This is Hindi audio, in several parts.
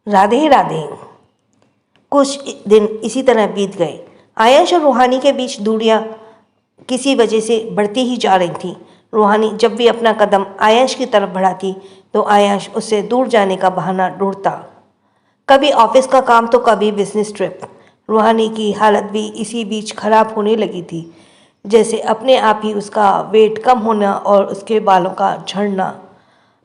राधे राधे। कुछ दिन इसी तरह बीत गए। आयश और रूहानी के बीच दूरियां किसी वजह से बढ़ती ही जा रही थीं। रूहानी जब भी अपना कदम आयश की तरफ बढ़ाती तो आयश उससे दूर जाने का बहाना ढूंढता। कभी ऑफिस का काम तो कभी बिजनेस ट्रिप। रूहानी की हालत भी इसी बीच खराब होने लगी थी, जैसे अपने आप ही उसका वेट कम होना और उसके बालों का झड़ना।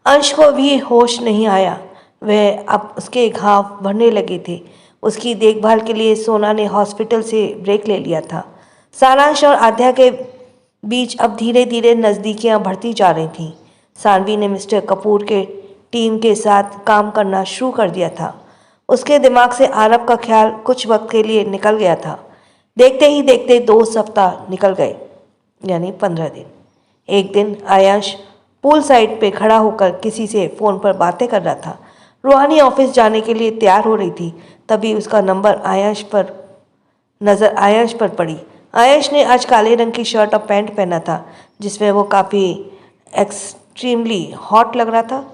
अंश को भी होश नहीं आया। वह अब उसके घाव भरने लगे थे। उसकी देखभाल के लिए सोना ने हॉस्पिटल से ब्रेक ले लिया था। सारांश और आध्या के बीच अब धीरे धीरे नज़दीकियां बढ़ती जा रही थीं। सानवी ने मिस्टर कपूर के टीम के साथ काम करना शुरू कर दिया था। उसके दिमाग से आरब का ख्याल कुछ वक्त के लिए निकल गया था। देखते ही देखते 2 सप्ताह निकल गए, यानी 15 दिन। एक दिन आयश पूल साइड पे खड़ा होकर किसी से फ़ोन पर बातें कर रहा था। रूहानी ऑफिस जाने के लिए तैयार हो रही थी, तभी उसका नंबर नज़र आयश पर पड़ी। आयश ने आज काले रंग की शर्ट और पैंट पहना था, जिसमें वो काफ़ी एक्सट्रीमली हॉट लग रहा था।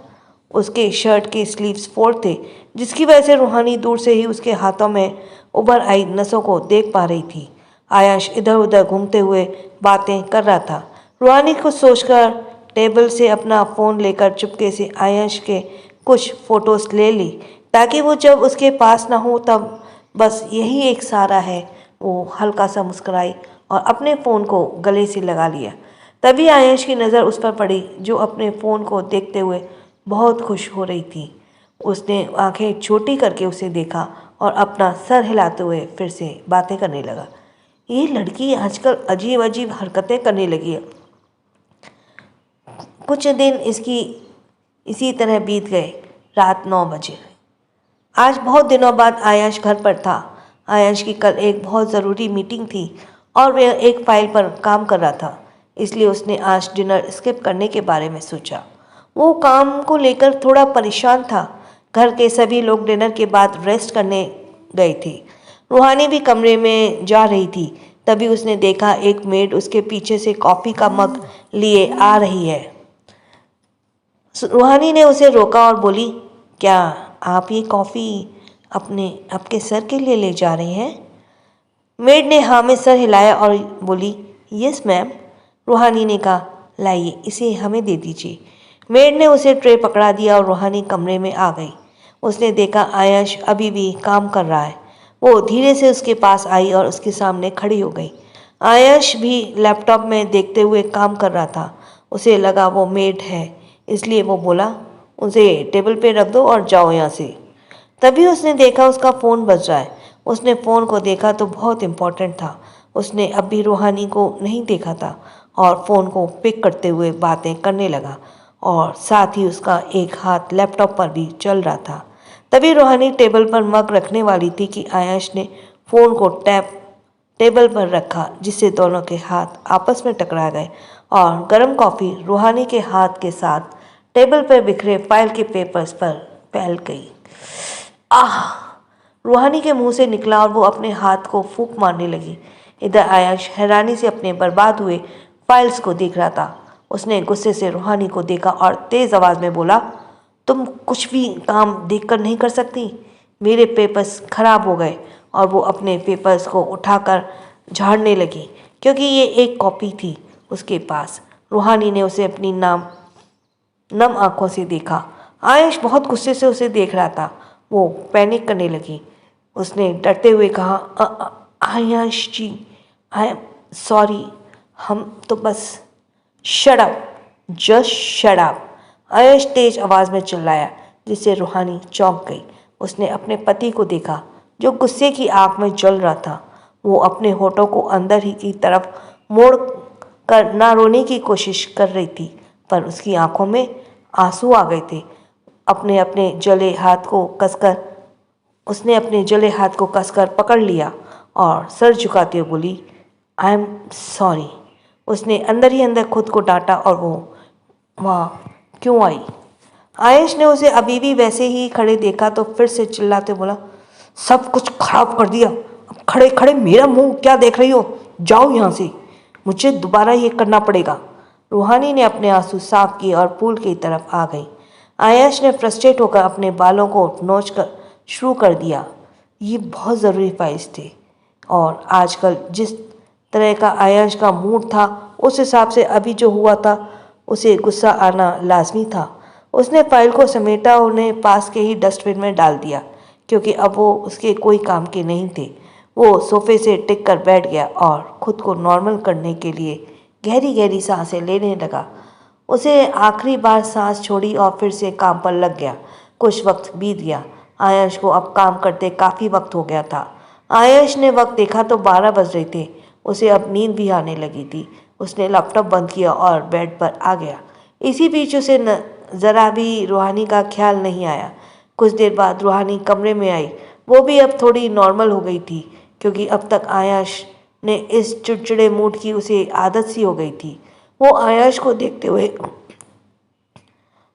उसके शर्ट के स्लीव्स फोल्ड थे, जिसकी वजह से रूहानी दूर से ही उसके हाथों में उभर आई नसों को देख पा रही थी। आयश इधर उधर घूमते हुए बातें कर रहा था। रूहानी कुछ सोचकर टेबल से अपना फ़ोन लेकर चुपके से आयश के कुछ फ़ोटोज़ ले ली, ताकि वो जब उसके पास ना हो तब बस यही एक सहारा है। वो हल्का सा मुस्कुराई और अपने फ़ोन को गले से लगा लिया। तभी आयश की नज़र उस पर पड़ी, जो अपने फ़ोन को देखते हुए बहुत खुश हो रही थी। उसने आंखें छोटी करके उसे देखा और अपना सर हिलाते हुए फिर से बातें करने लगा। ये लड़की आजकल अजीब अजीब हरकतें करने लगी है। कुछ दिन इसकी इसी तरह बीत गए। रात 9 बजे। आज बहुत दिनों बाद आयश घर पर था। आयश की कल एक बहुत ज़रूरी मीटिंग थी और वह एक फ़ाइल पर काम कर रहा था, इसलिए उसने आज डिनर स्किप करने के बारे में सोचा। वो काम को लेकर थोड़ा परेशान था। घर के सभी लोग डिनर के बाद रेस्ट करने गए थे। रूहानी भी कमरे में जा रही थी। तभी उसने देखा एक मेड उसके पीछे से कॉफ़ी का मग लिए आ रही है। रूहानी ने उसे रोका और बोली, क्या आप ये कॉफ़ी आपके सर के लिए ले जा रही हैं? मेड ने हाँ में सर हिलाया और बोली, यस मैम। रूहानी ने कहा, लाइए इसे हमें दे दीजिए। मेड ने उसे ट्रे पकड़ा दिया और रूहानी कमरे में आ गई। उसने देखा आयश अभी भी काम कर रहा है। वो धीरे से उसके पास आई और उसके सामने खड़ी हो गई। आयश भी लैपटॉप में देखते हुए काम कर रहा था। उसे लगा वो मेड है, इसलिए वो बोला, उसे टेबल पे रख दो और जाओ यहाँ से। तभी उसने देखा उसका फ़ोन बज रहा है। उसने फ़ोन को देखा तो बहुत इम्पोर्टेंट था। उसने अब भी रूहानी को नहीं देखा था और फ़ोन को पिक करते हुए बातें करने लगा और साथ ही उसका एक हाथ लैपटॉप पर भी चल रहा था। तभी रूहानी टेबल पर मग रखने वाली थी कि आयश ने फ़ोन को टेबल पर रखा, जिससे दोनों के हाथ आपस में टकरा गए और गर्म कॉफ़ी रूहानी के हाथ के साथ टेबल पर बिखरे फाइल के पेपर्स पर फैल गई। आह! रूहानी के मुंह से निकला और वो अपने हाथ को फूंक मारने लगी। इधर आयश हैरानी से अपने बर्बाद हुए फाइल्स को देख रहा था। उसने गुस्से से रूहानी को देखा और तेज़ आवाज़ में बोला, तुम कुछ भी काम देखकर नहीं कर सकती? मेरे पेपर्स खराब हो गए। और वो अपने पेपर्स को उठाकर झाड़ने लगी, क्योंकि ये एक कॉपी थी उसके पास। रूहानी ने उसे अपनी नम आंखों से देखा। आयश बहुत गुस्से से उसे देख रहा था। वो पैनिक करने लगी। उसने डरते हुए कहा, आयश जी, आई एम सॉरी, हम तो बस shut up, just shut up. Ayash तेज आवाज़ में चिल्लाया, जिससे रूहानी चौंक गई। उसने अपने पति को देखा, जो गुस्से की आग में जल रहा था। वो अपने होठों को अंदर ही की तरफ मोड़ कर ना रोने की कोशिश कर रही थी, पर उसकी आंखों में आंसू आ गए थे। उसने अपने जले हाथ को कसकर पकड़ लिया और सर झुकाते हुए बोली, आई एम सॉरी। उसने अंदर ही अंदर खुद को डांटा और वो वहाँ क्यों आई? आयश ने उसे अभी भी वैसे ही खड़े देखा तो फिर से चिल्लाते बोला, सब कुछ खराब कर दिया। अब खड़े खड़े मेरा मुंह क्या देख रही हो? जाओ यहाँ से, मुझे दोबारा ये करना पड़ेगा। रूहानी ने अपने आंसू साफ किए और पूल की तरफ आ गई। आयश ने फ्रस्ट्रेट होकर अपने बालों को शुरू कर दिया। ये बहुत ज़रूरी फाइल्स थे और आजकल जिस तरह का आयंश का मूड था उस हिसाब से अभी जो हुआ था उसे गुस्सा आना लाजमी था। उसने फाइल को समेटा और उन्हें पास के ही डस्टबिन में डाल दिया क्योंकि अब वो उसके कोई काम के नहीं थे। वो सोफे से टिक कर बैठ गया और खुद को नॉर्मल करने के लिए गहरी गहरी सांसें लेने लगा। उसे आखिरी बार सांस छोड़ी और फिर से काम पर लग गया। कुछ वक्त बीत गया। आयंश को अब काम करते काफ़ी वक्त हो गया था। आयंश ने वक्त देखा तो 12 बज रहे थे। उसे अब नींद भी आने लगी थी। उसने लैपटॉप बंद किया और बेड पर आ गया। इसी बीच उसे ज़रा भी रूहानी का ख्याल नहीं आया। कुछ देर बाद रूहानी कमरे में आई। वो भी अब थोड़ी नॉर्मल हो गई थी क्योंकि अब तक आयंश ने इस चिड़चिड़े मूड की उसे आदत सी हो गई थी। वो आयंश को देखते हुए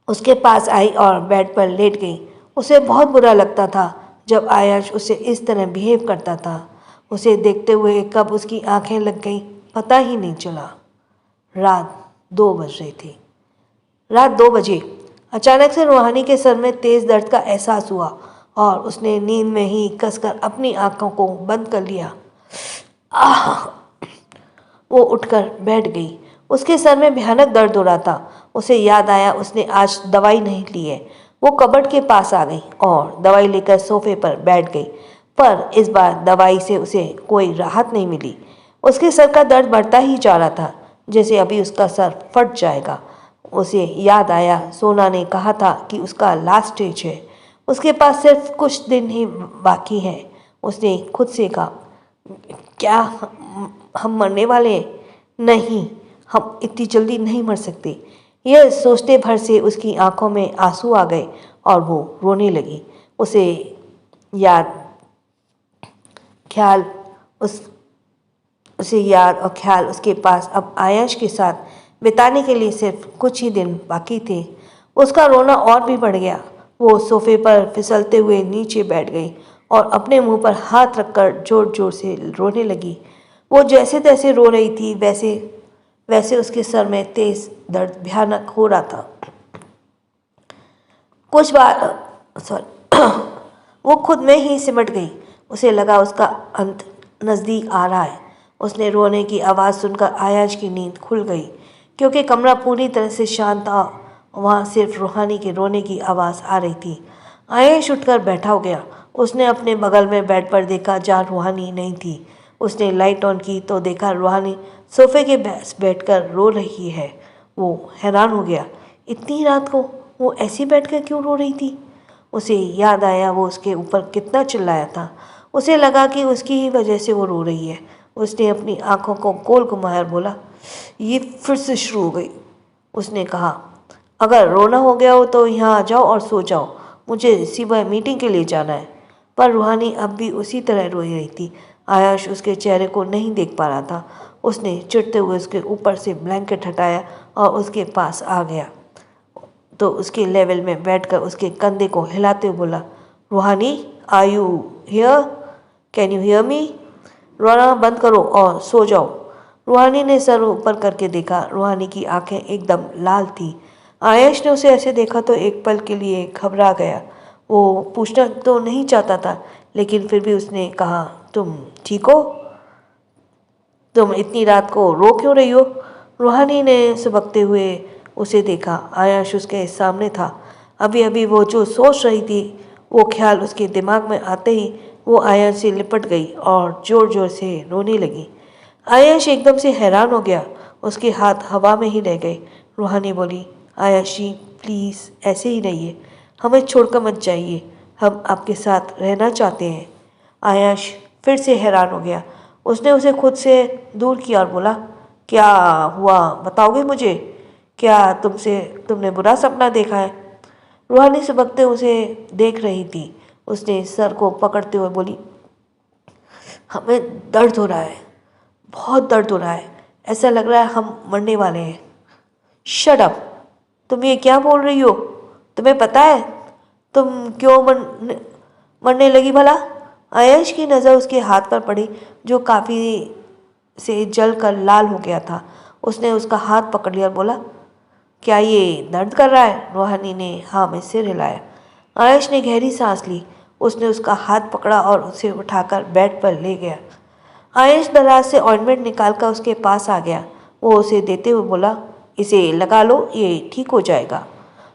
उसके पास आई और बेड पर लेट गई। उसे बहुत बुरा लगता था जब आयंश उसे इस तरह बिहेव करता था। उसे देखते हुए कब उसकी आंखें लग गईं पता ही नहीं चला। रात 2 बज रही थी। रात 2 बजे अचानक से रूहानी के सर में तेज दर्द का एहसास हुआ और उसने नींद में ही कसकर अपनी आंखों को बंद कर लिया। आह! वो उठकर बैठ गई। उसके सर में भयानक दर्द हो रहा था। उसे याद आया उसने आज दवाई नहीं ली है। वो कबर्ड के पास आ गई और दवाई लेकर सोफे पर बैठ गई, पर इस बार दवाई से उसे कोई राहत नहीं मिली। उसके सर का दर्द बढ़ता ही जा रहा था, जैसे अभी उसका सर फट जाएगा। उसे याद आया सोना ने कहा था कि उसका लास्ट स्टेज है, उसके पास सिर्फ कुछ दिन ही बाकी हैं। उसने खुद से कहा, क्या हम मरने वाले हैं? नहीं, हम इतनी जल्दी नहीं मर सकते। यह सोचते भर से उसकी आंखों में आंसू आ गए और वो रोने लगी। उसे याद ख्याल उस उसे याद और ख्याल उसके पास अब आयंश के साथ बिताने के लिए सिर्फ कुछ ही दिन बाकी थे। उसका रोना और भी बढ़ गया। वो सोफे पर फिसलते हुए नीचे बैठ गई और अपने मुंह पर हाथ रखकर जोर जोर से रोने लगी। वो जैसे तैसे रो रही थी, वैसे वैसे उसके सर में तेज दर्द भयानक हो रहा था। कुछ बार सॉरी वो खुद में ही सिमट गई। उसे लगा उसका अंत नज़दीक आ रहा है। उसने रोने की आवाज़ सुनकर आयंश की नींद खुल गई क्योंकि कमरा पूरी तरह से शांत था। वहाँ सिर्फ रूहानी के रोने की आवाज़ आ रही थी। आयंश उठकर बैठा हो गया। उसने अपने बगल में बेड पर देखा जहाँ रूहानी नहीं थी। उसने लाइट ऑन की तो देखा रूहानी सोफे के पास बैठकर रो रही है। वो हैरान हो गया, इतनी रात को वो ऐसी बैठकर क्यों रो रही थी? उसे याद आया वो उसके ऊपर कितना चिल्लाया था। उसे लगा कि उसकी ही वजह से वो रो रही है। उसने अपनी आंखों को गोल घुमाया और बोला, ये फिर से शुरू हो गई। उसने कहा, अगर रोना हो गया हो तो यहाँ आ जाओ और सो जाओ, मुझे सुबह मीटिंग के लिए जाना है। पर रूहानी अब भी उसी तरह रो रही थी। आयंश उसके चेहरे को नहीं देख पा रहा था। उसने चिढ़ते हुए उसके ऊपर से ब्लैंकेट हटाया और उसके पास आ गया तो उसके लेवल में बैठकर उसके कंधे को हिलाते हुए बोला, Roohani, are you here? Can you hear me? रोना बंद करो और सो जाओ। रूहानी ने सर ऊपर करके देखा। रूहानी की आंखें एकदम लाल थी। आयंश ने उसे ऐसे देखा तो एक पल के लिए घबरा गया। वो पूछना तो नहीं चाहता था, लेकिन फिर भी उसने कहा, तुम ठीक हो? तुम इतनी रात को रो क्यों रही हो? रूहानी ने सुबकते हुए उसे देखा। आयंश उसके सामने था। अभी अभी वो जो सोच रही थी वो ख्याल उसके दिमाग में आते ही वो आयंश से लिपट गई और ज़ोर ज़ोर से रोने लगी। आयंश एकदम से हैरान हो गया। उसके हाथ हवा में ही रह गए। रूहानी बोली, आयंश जी, प्लीज़ ऐसे ही रहिए, हमें छोड़कर मत जाइए, हम आपके साथ रहना चाहते हैं। आयंश फिर से हैरान हो गया। उसने उसे खुद से दूर किया और बोला, क्या हुआ बताओगे मुझे? क्या तुमने बुरा सपना देखा है? रूहानी सुबकते उसे देख रही थी। उसने सर को पकड़ते हुए बोली, हमें दर्द हो रहा है, बहुत दर्द हो रहा है, ऐसा लग रहा है हम मरने वाले हैं। Shut up! तुम ये क्या बोल रही हो? तुम्हें पता है तुम क्यों मरने लगी भला? आयंश की नज़र उसके हाथ पर पड़ी जो काफ़ी से जल कर लाल हो गया था। उसने उसका हाथ पकड़ लिया और बोला, क्या ये दर्द कर रहा है? रूहानी ने हाँ में सिर हिलाया। आयंश ने गहरी सांस ली। उसने उसका हाथ पकड़ा और उसे उठाकर बेड पर ले गया। आयुष दराज से ऑइंटमेंट निकालकर उसके पास आ गया। वो उसे देते हुए बोला, इसे लगा लो, ये ठीक हो जाएगा।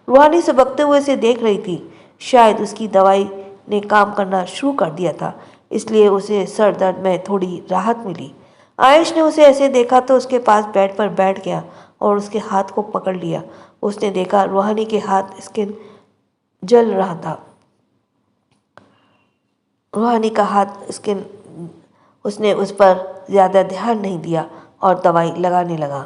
रूहानी सबकते हुए उसे देख रही थी। शायद उसकी दवाई ने काम करना शुरू कर दिया था, इसलिए उसे सर दर्द में थोड़ी राहत मिली। आयुष ने उसे ऐसे देखा तो उसके पास बेड पर बैठ गया और उसके हाथ को पकड़ लिया। उसने देखा रूहानी के हाथ स्किन जल रहा था। रूहानी का हाथ स्किन उसने उस पर ज़्यादा ध्यान नहीं दिया और दवाई लगाने लगा।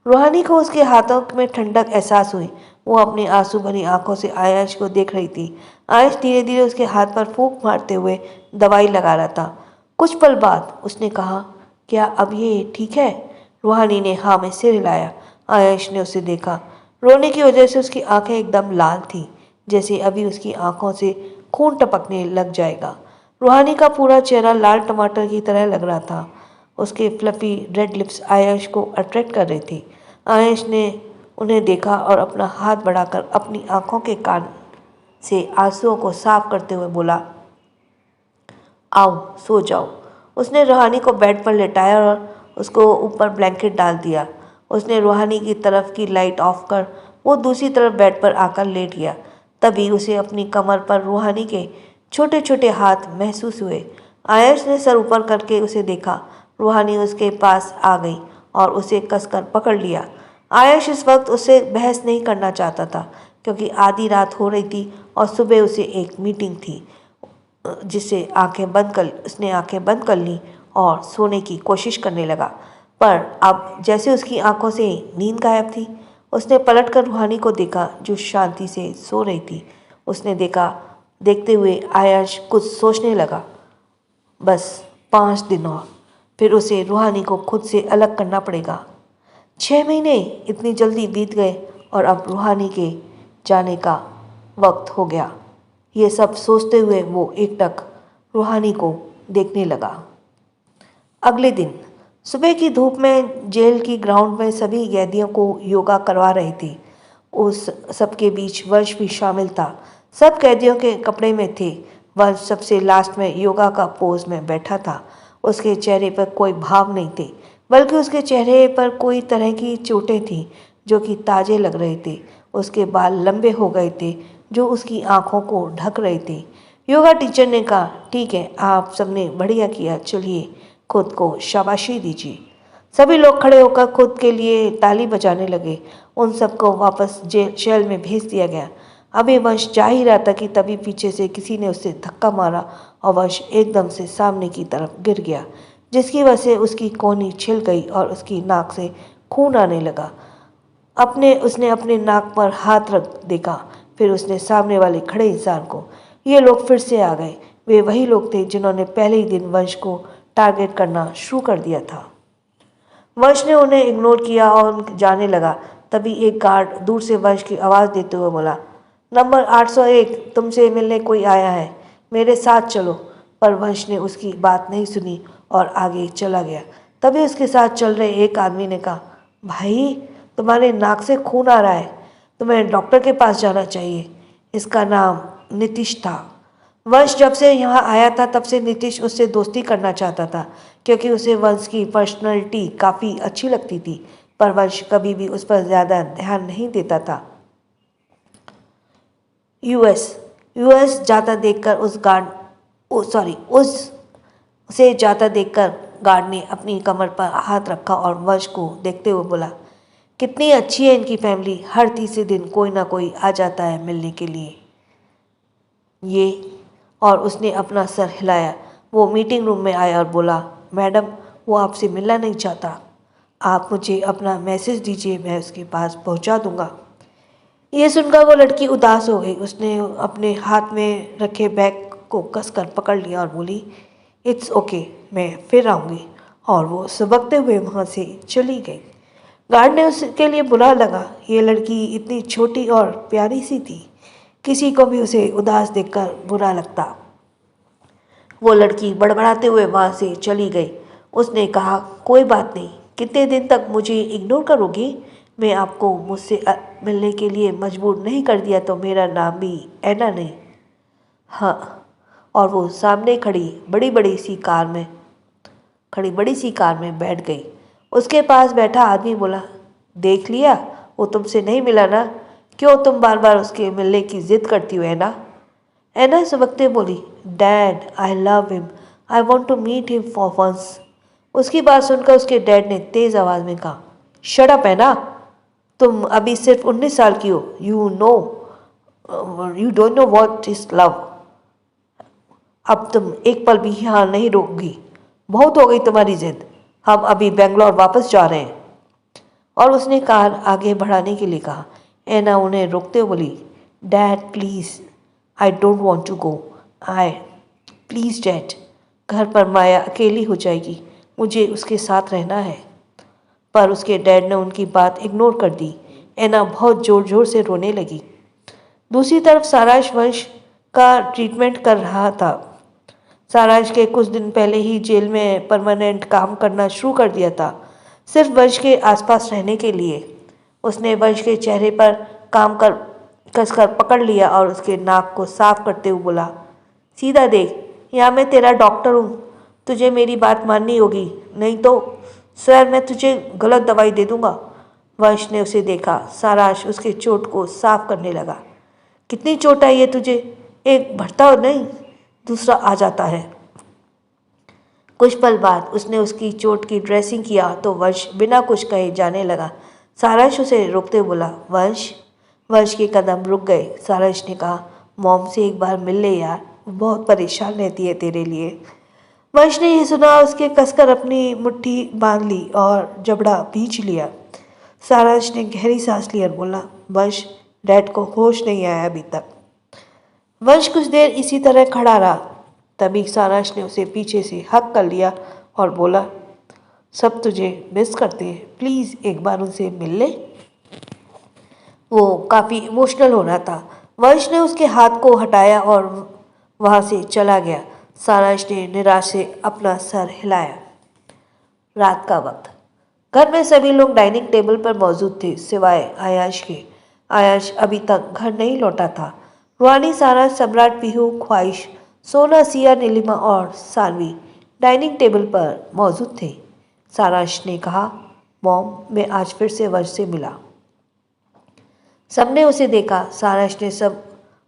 रूहानी को उसके हाथों में ठंडक एहसास हुई। वो अपनी आंसू भरी आंखों से आयुष को देख रही थी। आयुष धीरे धीरे उसके हाथ पर फूंक मारते हुए दवाई लगा रहा था। कुछ पल बाद उसने कहा, क्या अब ये ठीक है? रूहानी ने हाँ में सिर हिलाया। आयुष ने उसे देखा। रोने की वजह से उसकी आंखें एकदम लाल थीं, जैसे अभी उसकी आंखों से खून टपकने लग जाएगा। रूहानी का पूरा चेहरा लाल टमाटर की तरह लग रहा था। उसके फ्लफी रेड लिप्स आयुष को अट्रैक्ट कर रही थी। आयुष ने उन्हें देखा और अपना हाथ बढ़ाकर अपनी आंखों के कान से आंसुओं को साफ करते हुए बोला, आओ सो जाओ। उसने रूहानी को बेड पर लेटाया और उसको ऊपर ब्लैंकेट डाल दिया। उसने रूहानी की तरफ की लाइट ऑफ कर वो दूसरी तरफ बेड पर आकर लेट गया। तभी उसे अपनी कमर पर रूहानी के छोटे छोटे हाथ महसूस हुए। आयुष ने सर ऊपर करके उसे देखा। रूहानी उसके पास आ गई और उसे कसकर पकड़ लिया। आयुष इस वक्त उससे बहस नहीं करना चाहता था, क्योंकि आधी रात हो रही थी और सुबह उसे एक मीटिंग थी। जिसे उसने आंखें बंद कर ली और सोने की कोशिश करने लगा। पर अब जैसे उसकी आंखों से नींद गायब थी। उसने पलटकर रूहानी को देखा, जो शांति से सो रही थी। उसने देखते हुए आयुष कुछ सोचने लगा। बस 5 दिन और फिर उसे रूहानी को खुद से अलग करना पड़ेगा। 6 महीने इतनी जल्दी बीत गए और अब रूहानी के जाने का वक्त हो गया। ये सब सोचते हुए वो एकटक रूहानी को देखने लगा। अगले दिन सुबह की धूप में जेल की ग्राउंड में सभी कैदियों को योगा करवा रही थी। उस सबके बीच वंश भी शामिल था। सब कैदियों के कपड़े में थे। वंश सबसे लास्ट में योगा का पोज में बैठा था। उसके चेहरे पर कोई भाव नहीं थे, बल्कि उसके चेहरे पर कोई तरह की चोटें थीं जो कि ताजे लग रहे थे। उसके बाल लंबे हो गए थे जो उसकी आंखों को ढक रहे थे। योगा टीचर ने कहा, ठीक है, आप सबने बढ़िया किया, चलिए खुद को शाबाशी दीजिए। सभी लोग खड़े होकर खुद के लिए ताली बजाने लगे। उन सबको वापस जेल में भेज दिया गया। अभी वंश जा ही रहा था कि तभी पीछे से किसी ने उसे धक्का मारा और वंश एकदम से सामने की तरफ गिर गया, जिसकी वजह से उसकी कोहनी छिल गई और उसकी नाक से खून आने लगा। उसने अपने नाक पर हाथ रख देखा। फिर उसने सामने वाले खड़े इंसान को। ये लोग फिर से आ गए। वे वही लोग थे जिन्होंने पहले ही दिन वंश को टारगेट करना शुरू कर दिया था। वंश ने उन्हें इग्नोर किया और जाने लगा। तभी एक गार्ड दूर से वंश की आवाज़ देते हुए बोला, नंबर 801, तुमसे मिलने कोई आया है, मेरे साथ चलो। पर वंश ने उसकी बात नहीं सुनी और आगे चला गया। तभी उसके साथ चल रहे एक आदमी ने कहा, भाई तुम्हारे नाक से खून आ रहा है, तुम्हें डॉक्टर के पास जाना चाहिए। इसका नाम नीतीश था। वंश जब से यहाँ आया था तब से नीतीश उससे दोस्ती करना चाहता था, क्योंकि उसे वंश की पर्सनैलिटी काफ़ी अच्छी लगती थी। पर वंश कभी भी उस पर ज़्यादा ध्यान नहीं देता था। यूएस जाता देखकर उसे जाता देखकर गार्ड ने अपनी कमर पर हाथ रखा और वंश को देखते हुए बोला, कितनी अच्छी है इनकी फैमिली, हर तीसरे दिन कोई ना कोई आ जाता है मिलने के लिए। और उसने अपना सर हिलाया। वो मीटिंग रूम में आया और बोला, मैडम वो आपसे मिलना नहीं चाहता, आप मुझे अपना मैसेज दीजिए, मैं उसके पास पहुंचा दूंगा। ये सुनकर वो लड़की उदास हो गई। उसने अपने हाथ में रखे बैग को कसकर पकड़ लिया और बोली, इट्स ओके, मैं फिर आऊँगी। और वो सुबकते हुए वहाँ से चली गई। गार्ड ने उसके लिए बुरा लगा। ये लड़की इतनी छोटी और प्यारी सी थी, किसी को भी उसे उदास देखकर बुरा लगता। वो लड़की बड़बड़ाते हुए वहाँ से चली गई। उसने कहा, कोई बात नहीं, कितने दिन तक मुझे इग्नोर करोगी? मैं आपको मिलने के लिए मजबूर नहीं कर दिया तो मेरा नाम भी ऐना नहीं। हाँ। और वो सामने खड़ी बड़ी सी कार में बैठ गई। उसके पास बैठा आदमी बोला, देख लिया, वो तुमसे नहीं मिला ना? क्यों तुम बार बार उसके मिलने की जिद करती हो ऐना? ऐना सबकते बोली, dad I love him, I want to meet him for once. उसकी बात सुनकर उसके डैड ने तेज आवाज में कहा, शट अप ऐना, तुम अभी सिर्फ 19 साल की हो। You don't know what is love. अब तुम एक पल भी यहाँ नहीं रोकोगी। बहुत हो गई तुम्हारी जिद। हम अभी बेंगलोर वापस जा रहे हैं। और उसने कार आगे बढ़ाने के लिए कहा। ऐना उन्हें रोकते हुए बोली, dad please, I don't want to go. I please dad, घर पर माया अकेली हो जाएगी, मुझे उसके साथ रहना है। पर उसके डैड ने उनकी बात इग्नोर कर दी। ऐना बहुत ज़ोर ज़ोर से रोने लगी। दूसरी तरफ सारांश वंश का ट्रीटमेंट कर रहा था। सारांश के कुछ दिन पहले ही जेल में परमानेंट काम करना शुरू कर दिया था, सिर्फ वंश के आसपास रहने के लिए। उसने वंश के चेहरे पर काम कर कसकर पकड़ लिया और उसके नाक को साफ करते हुए बोला, सीधा देख, यहाँ मैं तेरा डॉक्टर हूँ, तुझे मेरी बात माननी होगी, नहीं तो स्वयं मैं तुझे गलत दवाई दे दूंगा। वंश ने उसे देखा। सारांश उसके चोट को साफ करने लगा। कितनी चोट आई है तुझे? एक बढ़ता नहीं, दूसरा आ जाता है। कुछ पल बाद उसने उसकी चोट की ड्रेसिंग किया तो वंश बिना कुछ कहे जाने लगा। सारांश उसे रोकते हुए बोला, वंश। वंश के कदम रुक गए। सारांश ने कहा, मॉम से एक बार मिल ले यार, वो बहुत परेशान रहती है तेरे लिए। वंश ने यह सुना, उसके कसकर अपनी मुट्ठी बांध ली और जबड़ा भींच लिया। सारांश ने गहरी सांस ली और बोला, वंश, डैड को होश नहीं आया अभी तक। वंश कुछ देर इसी तरह खड़ा रहा। तभी सारांश ने उसे पीछे से हक कर लिया और बोला, सब तुझे मिस करते हैं, प्लीज़ एक बार उनसे मिल ले। वो काफ़ी इमोशनल हो रहा था। वंश ने उसके हाथ को हटाया और वहाँ से चला गया। सारांश ने निराश से अपना सर हिलाया। रात का वक्त। घर में सभी लोग डाइनिंग टेबल पर मौजूद थे सिवाय आयाश के। आयाश अभी तक घर नहीं लौटा था। रूहानी, सारांश, सम्राट, पीहू, ख्वाहिश, सोना, सिया, नीलिमा और सानवी डाइनिंग टेबल पर मौजूद थे। सारांश ने कहा, मॉम, मैं आज फिर से वंश से मिला। सबने उसे देखा। सारांश ने सब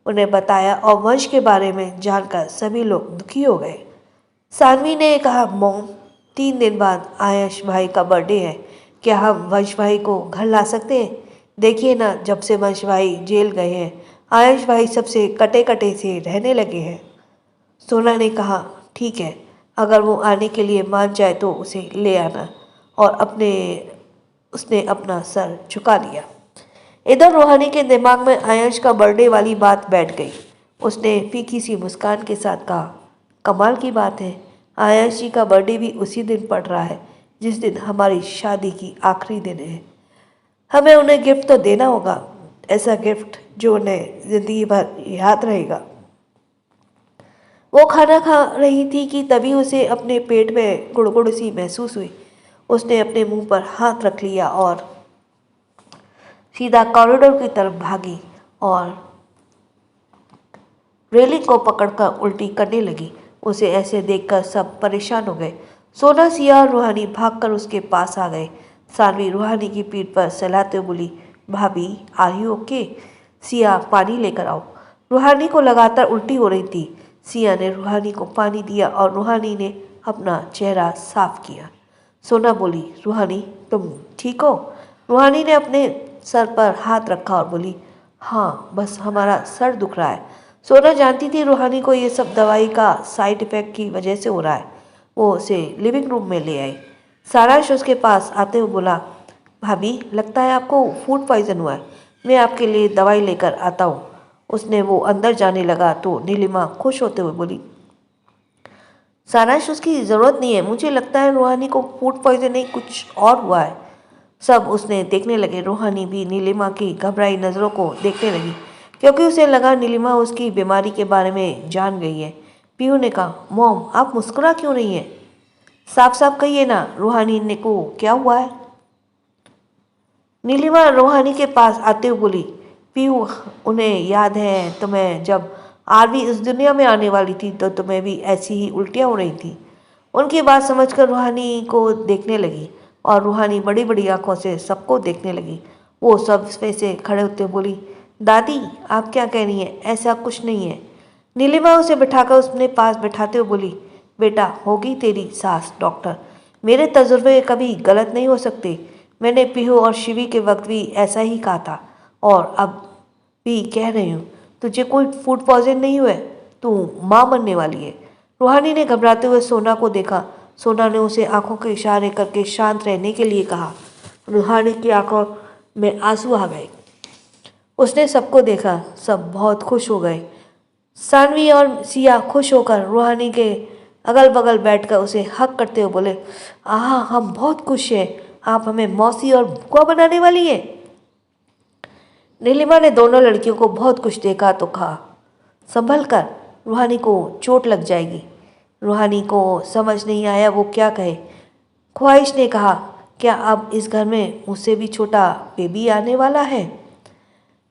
उन्हें बताया और वंश के बारे में जानकर सभी लोग दुखी हो गए। सानवी ने कहा, मॉम, 3 दिन बाद आयश भाई का बर्थडे है, क्या हम वंश भाई को घर ला सकते हैं? देखिए ना, जब से वंश भाई जेल गए हैं, आयश भाई सबसे कटे कटे से रहने लगे हैं। सोना ने कहा, ठीक है, अगर वो आने के लिए मान जाए तो उसे ले आना। और उसने अपना सर झुका लिया। इधर रूहानी के दिमाग में आयश का बर्थडे वाली बात बैठ गई। उसने फीकी सी मुस्कान के साथ कहा, कमाल की बात है, आयश जी का बर्थडे भी उसी दिन पड़ रहा है जिस दिन हमारी शादी की आखिरी दिन है। हमें उन्हें गिफ्ट तो देना होगा, ऐसा गिफ्ट जो उन्हें जिंदगी भर याद रहेगा। वो खाना खा रही थी कि तभी उसे अपने पेट में गुड़गुड़ सी महसूस हुई। उसने अपने मुंह पर हाथ रख लिया और सीधा कॉरिडोर की तरफ भागी और रेलिंग को पकड़कर उल्टी करने लगी। उसे ऐसे देखकर सब परेशान हो गए। सोना, सिया और रूहानी भागकर उसके पास आ गए। सानवी रूहानी की पीठ पर सहलाते हुए बोली, भाभी, आर यू ओके? सिया, पानी लेकर आओ। रूहानी को लगातार उल्टी हो रही थी। सिया ने रूहानी को पानी दिया और रूहानी ने अपना चेहरा साफ किया। सोना बोली, रूहानी, तुम ठीक हो? रूहानी ने अपने सर पर हाथ रखा और बोली, हाँ, बस हमारा सर दुख रहा है। सोना जानती थी रूहानी को ये सब दवाई का साइड इफ़ेक्ट की वजह से हो रहा है। वो उसे लिविंग रूम में ले आई। सारांश उसके पास आते हुए बोला, भाभी, लगता है आपको फूड पॉइजन हुआ है, मैं आपके लिए दवाई लेकर आता हूँ। उसने वो अंदर जाने लगा तो नीलिमा खुश होते हुए बोली, सारांश, उसकी ज़रूरत नहीं है, मुझे लगता है रूहानी को फूड पॉइजन नहीं कुछ और हुआ है। सब उसने देखने लगे। रूहानी भी नीलिमा की घबराई नज़रों को देखने लगी क्योंकि उसे लगा नीलिमा उसकी बीमारी के बारे में जान गई है। पीहू ने कहा, मॉम, आप मुस्कुरा क्यों रही हैं? साफ साफ कहिए ना, रूहानी ने को क्या हुआ है? नीलिमा रूहानी के पास आते हुए बोली, पीहू, उन्हें याद है तुम्हें जब आरवी इस दुनिया में आने वाली थी तो तुम्हें भी ऐसी ही उल्टियाँ हो रही थी। उनकी बात समझकर रूहानी को देखने लगी और रूहानी बड़ी बड़ी आंखों से सबको देखने लगी। वो सब से खड़े होते बोली, दादी आप क्या कह रही हैं, ऐसा कुछ नहीं है। नीलिमा उसे बिठाकर उसने पास बैठाते हुए बोली, बेटा होगी तेरी सास डॉक्टर, मेरे तजुर्बे कभी गलत नहीं हो सकते। मैंने पीहू और शिवी के वक्त भी ऐसा ही कहा था और अब भी कह रही हूँ, तुझे कोई फूड पॉइजन नहीं हुआ, तू माँ बनने वाली है। रूहानी ने घबराते हुए सोना को देखा। सोना ने उसे आंखों के इशारे करके शांत रहने के लिए कहा। रूहानी की आंखों में आंसू आ गए। उसने सबको देखा, सब बहुत खुश हो गए। सानवी और सिया खुश होकर रूहानी के अगल बगल बैठकर उसे हक करते हुए बोले, आहा हम बहुत खुश हैं, आप हमें मौसी और बुआ बनाने वाली हैं। नीलिमा ने दोनों लड़कियों को बहुत कुछ देखा तो कहा, संभल कर, रूहानी को चोट लग जाएगी। रूहानी को समझ नहीं आया वो क्या कहे। ख्वाहिश ने कहा, क्या अब इस घर में मुझसे भी छोटा बेबी आने वाला है?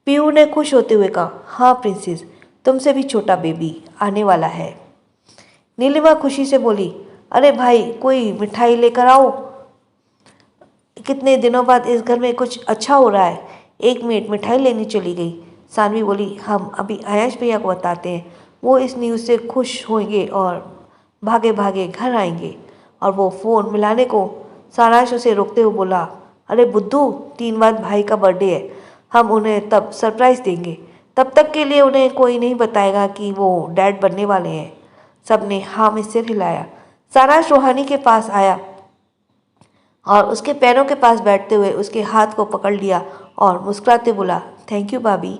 पीहू ने खुश होते हुए कहा, हाँ प्रिंसेस, तुमसे भी छोटा बेबी आने वाला है। नीलिमा खुशी से बोली, अरे भाई कोई मिठाई लेकर आओ, कितने दिनों बाद इस घर में कुछ अच्छा हो रहा है। एक मिनट, मिठाई लेने चली गई। सानवी बोली, हम अभी आयश भैया को बताते हैं, वो इस न्यूज़ से खुश होंगे और भागे भागे घर आएंगे। और वो फ़ोन मिलाने को सारांश उसे रोकते हुए बोला, अरे बुद्धू, 3 बाद भाई का बर्थडे है, हम उन्हें तब सरप्राइज़ देंगे, तब तक के लिए उन्हें कोई नहीं बताएगा कि वो डैड बनने वाले हैं। सबने हाँ में सिर हिलाया। सारांश रूहानी के पास आया और उसके पैरों के पास बैठते हुए उसके हाथ को पकड़ लिया और मुस्कुराते बोला, थैंक यू भाभी,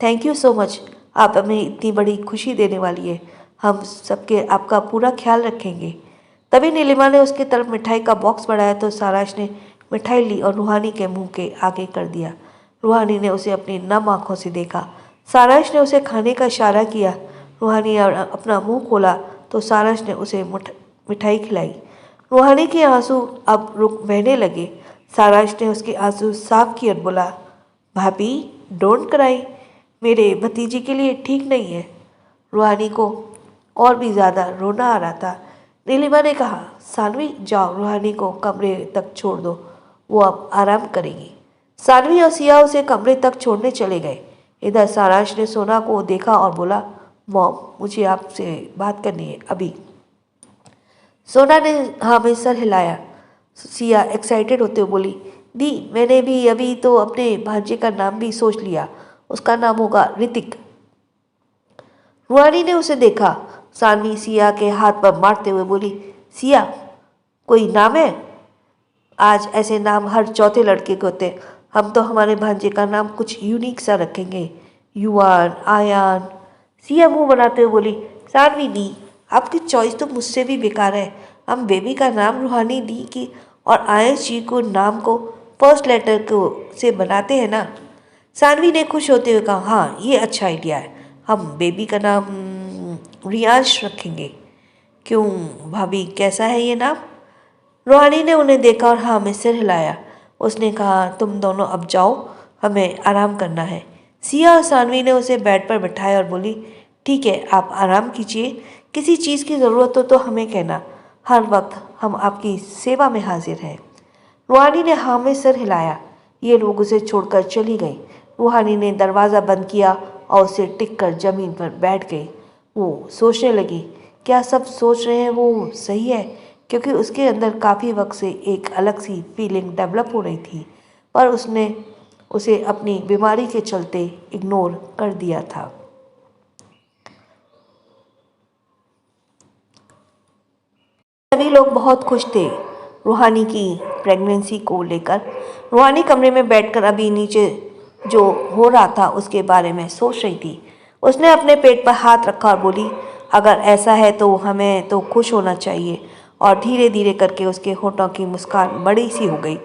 थैंक यू सो मच, आप हमें इतनी बड़ी खुशी देने वाली है, हम सबके आपका पूरा ख्याल रखेंगे। तभी नीलिमा ने उसकी तरफ मिठाई का बॉक्स बढ़ाया तो सारांश ने मिठाई ली और रूहानी के मुंह के आगे कर दिया। रूहानी ने उसे अपनी नम आंखों से देखा। सारांश ने उसे खाने का इशारा किया। रूहानी अपना मुंह खोला तो सारांश ने उसे मिठाई खिलाई। रूहानी के आंसू अब रुक बहने लगे। सारांश ने उसके आंसू साफ किए और बोला, भाभी डोंट क्राई, मेरे भतीजी के लिए ठीक नहीं है। रूहानी को और भी ज़्यादा रोना आ रहा था। नीलिमा ने कहा, सानवी जाओ रूहानी को कमरे तक छोड़ दो, वो अब आराम करेगी। सानवी और सिया उसे कमरे तक छोड़ने चले गए। इधर सारांश ने सोना को देखा और बोला, मॉम मुझे आपसे बात करनी है अभी। सोना ने हाँ में सर हिलाया। सिया एक्साइटेड होते हुए बोली, दी मैंने भी अभी तो अपने भांजे का नाम भी सोच लिया, उसका नाम होगा ऋतिक। रूहानी ने उसे देखा। सानवी सिया के हाथ पर मारते हुए बोली, सिया कोई नाम है? आज ऐसे नाम हर चौथे लड़के के होते, हम तो हमारे भांजे का नाम कुछ यूनिक सा रखेंगे, युवान, आयान। सिया मुंह बनाते हुए बोली, सानवी दी आपकी चॉइस तो मुझसे भी बेकार है, हम बेबी का नाम रूहानी दी की और आयश जी को नाम को फर्स्ट लेटर को से बनाते हैं ना। सानवी ने खुश होते हुए कहा, हाँ ये अच्छा आइडिया है, हम बेबी का नाम रियांश रखेंगे। क्यों भाभी, कैसा है ये नाम? रूहानी ने उन्हें देखा और हाँ में सिर हिलाया। उसने कहा, तुम दोनों अब जाओ, हमें आराम करना है। सिया और सानवी ने उसे बेड पर बिठाया और बोली, ठीक है आप आराम कीजिए, किसी चीज़ की ज़रूरत हो तो हमें कहना, हर वक्त हम आपकी सेवा में हाजिर हैं। रूहानी ने हाँ में सिर हिलाया। ये लोग उसे छोड़कर चली गई। रूहानी ने दरवाज़ा बंद किया और उसे टिक कर जमीन पर बैठ गई। वो सोचने लगी, क्या सब सोच रहे हैं वो सही है? क्योंकि उसके अंदर काफ़ी वक्त से एक अलग सी फीलिंग डेवलप हो रही थी, पर उसने उसे अपनी बीमारी के चलते इग्नोर कर दिया था। सभी लोग बहुत खुश थे रूहानी की प्रेगनेंसी को लेकर। रूहानी कमरे में बैठकर अभी नीचे जो हो रहा था उसके बारे में सोच रही थी। उसने अपने पेट पर हाथ रखा और बोली, अगर ऐसा है तो हमें तो खुश होना चाहिए। और धीरे धीरे करके उसके होठों की मुस्कान बड़ी सी हो गई।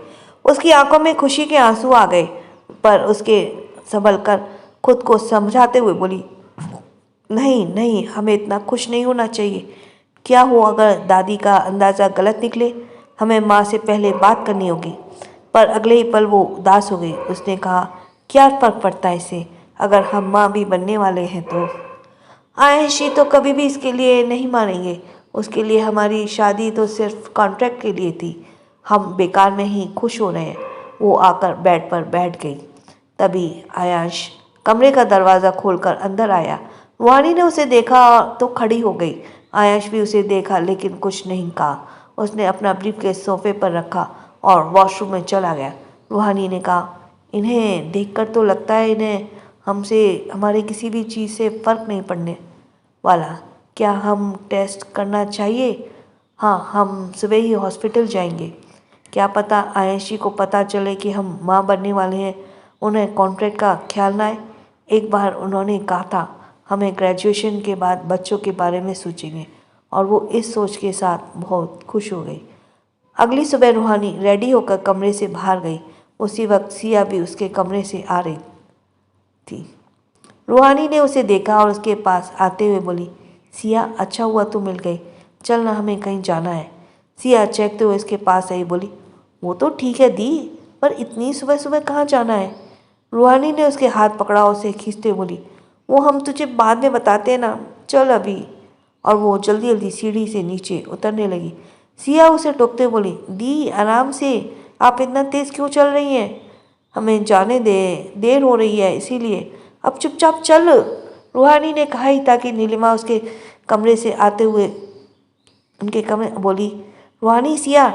उसकी आंखों में खुशी के आंसू आ गए, पर उसके संभल कर खुद को समझाते हुए बोली, नहीं नहीं, हमें इतना खुश नहीं होना चाहिए। क्या हो अगर दादी का अंदाज़ा गलत निकले? हमें माँ से पहले बात करनी होगी। पर अगले ही पल वो उदास हो गई। उसने कहा, क्या फ़र्क पड़ता है इससे, अगर हम माँ भी बनने वाले हैं तो। आयशी तो कभी भी इसके लिए नहीं मानेंगे। उसके लिए हमारी शादी तो सिर्फ कॉन्ट्रैक्ट के लिए थी। हम बेकार में ही खुश हो रहे हैं। वो आकर बेड पर बैठ गई। तभी आयाश कमरे का दरवाज़ा खोलकर अंदर आया। रूहानी ने उसे देखा तो खड़ी हो गई। आयाश भी उसे देखा लेकिन कुछ नहीं कहा। उसने अपना ब्रीफकेस सोफे पर रखा और वॉशरूम में चला गया। रूहानी ने कहा, इन्हें देखकर तो लगता है इन्हें हमसे हमारे किसी भी चीज़ से फ़र्क नहीं पड़ने वाला। क्या हम टेस्ट करना चाहिए? हाँ, हम सुबह ही हॉस्पिटल जाएंगे। क्या पता आयशी को पता चले कि हम माँ बनने वाले हैं, उन्हें कॉन्ट्रैक्ट का ख्याल ना आए। एक बार उन्होंने कहा था, हमें ग्रेजुएशन के बाद बच्चों के बारे में सोचेंगे, और वो इस सोच के साथ बहुत खुश हो गई। अगली सुबह रूहानी रेडी होकर कमरे से बाहर गई। उसी वक्त सिया भी उसके कमरे से आ रही थी। रूहानी ने उसे देखा और उसके पास आते हुए बोली, सिया, अच्छा हुआ तू मिल गई। चल ना, हमें कहीं जाना है। सिया चहकते हुए उसके पास आई, बोली, वो तो ठीक है दी, पर इतनी सुबह सुबह कहाँ जाना है? रूहानी ने उसके हाथ पकड़ा और उसे खींचते बोली, वो हम तुझे बाद में बताते हैं ना, चल अभी। और वो जल्दी जल्दी सीढ़ी से नीचे उतरने लगी। सिया उसे टोकते बोली, दी आराम से, आप इतना तेज़ क्यों चल रही हैं? हमें जाने दे, देर हो रही है इसीलिए। अब चुपचाप चल। रूहानी ने कहा ही ताकि नीलिमा उसके कमरे से आते हुए उनके कमरे बोली, रूहानी, सिया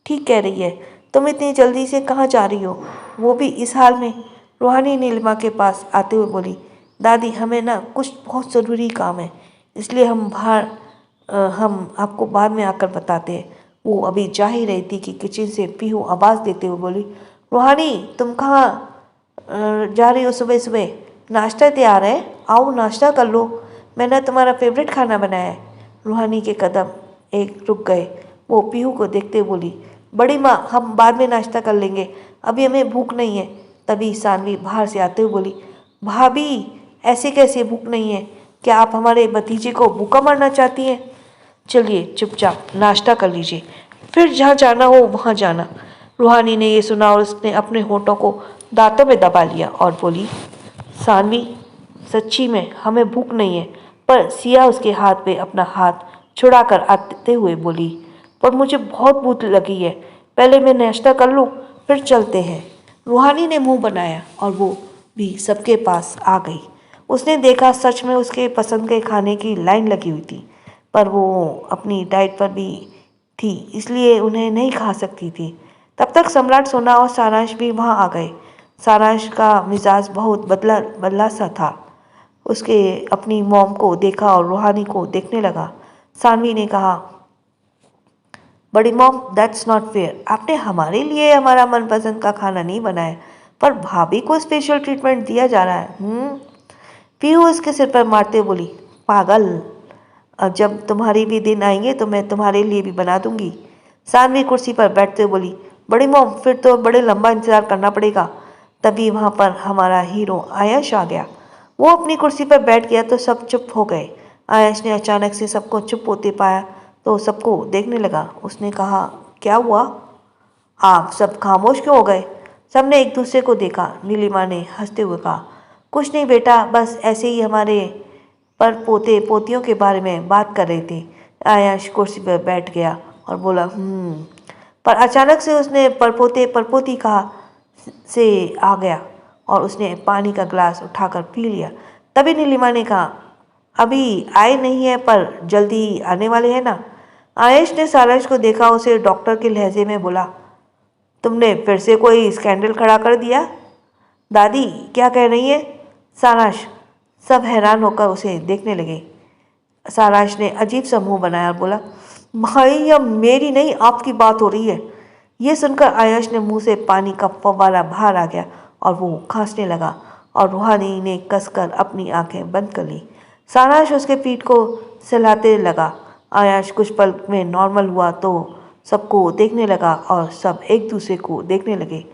ठीक कह रही है, तुम इतनी जल्दी से कहाँ जा रही हो, वो भी इस हाल में? रूहानी नीलिमा के पास आते हुए बोली, दादी, हमें ना कुछ बहुत ज़रूरी काम है, इसलिए हम बाहर हम आपको बाद में आकर बताते हैं। वो अभी जा ही रही थी कि किचन से पीहू आवाज़ देते हुए बोली, रूहानी, तुम कहाँ जा रही हो सुबह सुबह? नाश्ता तैयार है, आओ नाश्ता कर लो, मैंने तुम्हारा फेवरेट खाना बनाया है। रूहानी के कदम एक रुक गए। वो पीहू को देखते बोली, बड़ी माँ, हम बाद में नाश्ता कर लेंगे, अभी हमें भूख नहीं है। तभी सानवी बाहर से आते हुए बोली, भाभी, ऐसे कैसे भूख नहीं है? क्या आप हमारे भतीजे को भूखा मारना चाहती हैं? चलिए चुपचाप नाश्ता कर लीजिए, फिर जहाँ जाना हो वहाँ जाना। रूहानी ने ये सुना और उसने अपने होठों को दांतों में दबा लिया और बोली, सानवी, सच्ची में हमें भूख नहीं है। पर सिया उसके हाथ पे अपना हाथ छुड़ाकर आते हुए बोली, पर मुझे बहुत भूख लगी है, पहले मैं नाश्ता कर लूँ, फिर चलते हैं। रूहानी ने मुंह बनाया और वो भी सबके पास आ गई। उसने देखा सच में उसके पसंद के खाने की लाइन लगी हुई थी, पर वो अपनी डाइट पर भी थी, इसलिए उन्हें नहीं खा सकती थी। तब तक सम्राट सोना और सारांश भी वहाँ आ गए। सारांश का मिजाज बहुत बदला बदला सा था। उसके अपनी मॉम को देखा और रूहानी को देखने लगा। सानवी ने कहा, बड़ी मॉम, दैट्स नॉट फेयर, आपने हमारे लिए हमारा मनपसंद का खाना नहीं बनाया, पर भाभी को स्पेशल ट्रीटमेंट दिया जा रहा है। पीहू उसके सिर पर मारते बोली, पागल, अब जब तुम्हारी भी दिन आएंगे तो मैं तुम्हारे लिए भी बना दूंगी। सानवी कुर्सी पर बैठते बोली, बड़ी मॉम, फिर तो बड़े लंबा इंतजार करना पड़ेगा। तभी वहाँ पर हमारा हीरो आयश आ गया। वो अपनी कुर्सी पर बैठ गया तो सब चुप हो गए। आयश ने अचानक से सबको चुप होते पाया तो सबको देखने लगा। उसने कहा, क्या हुआ, आप सब खामोश क्यों हो गए? सबने एक दूसरे को देखा। नीलिमा ने हंसते हुए कहा, कुछ नहीं बेटा, बस ऐसे ही हमारे पर पोते पोतियों के बारे में बात कर रहे थे। आयश कुर्सी पर बैठ गया और बोला, पर अचानक से उसने परपोते परपोती कहा से आ गया और उसने पानी का गिलास उठाकर पी लिया। तभी नीलिमा ने कहा, अभी आए नहीं है पर जल्दी आने वाले हैं ना? आयश ने सारांश को देखा, उसे डॉक्टर के लहजे में बोला, तुमने फिर से कोई स्कैंडल खड़ा कर दिया? दादी क्या कह रही है? सारांश। सब हैरान होकर उसे देखने लगे। सारांश ने अजीब सा मुंह बनाया और बोला, भाई, यह मेरी नहीं आपकी बात हो रही है। यह सुनकर आयश ने मुंह से पानी का फव्वारा बाहर आ गया और वो खांसने लगा और रूहानी ने कसकर अपनी आंखें बंद कर ली। सारांश उसके पीठ को सहलाते लगा। आयश कुछ पल में नॉर्मल हुआ तो सबको देखने लगा और सब एक दूसरे को देखने लगे।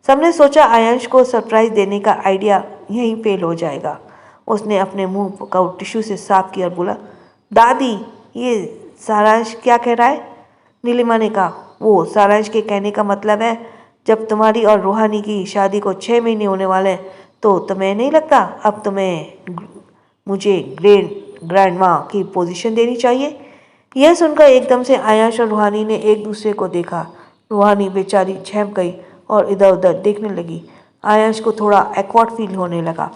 सबने सोचा आयश को सरप्राइज देने का आइडिया यहीं फेल हो जाएगा। उसने अपने मुंह को टिश्यू से साफ किया और बोला, दादी, ये सारांश क्या कह रहा है? नीलिमा ने कहा, वो सारांश के कहने का मतलब है जब तुम्हारी और रूहानी की शादी को 6 महीने होने वाले हैं तो तुम्हें नहीं लगता अब मुझे ग्रैंड माँ की पोजीशन देनी चाहिए? यह सुनकर एकदम से आयाश और रूहानी ने एक दूसरे को देखा। रूहानी बेचारी झेंप गई और इधर उधर देखने लगी। आयाश को थोड़ा एक्वर्ड फील होने लगा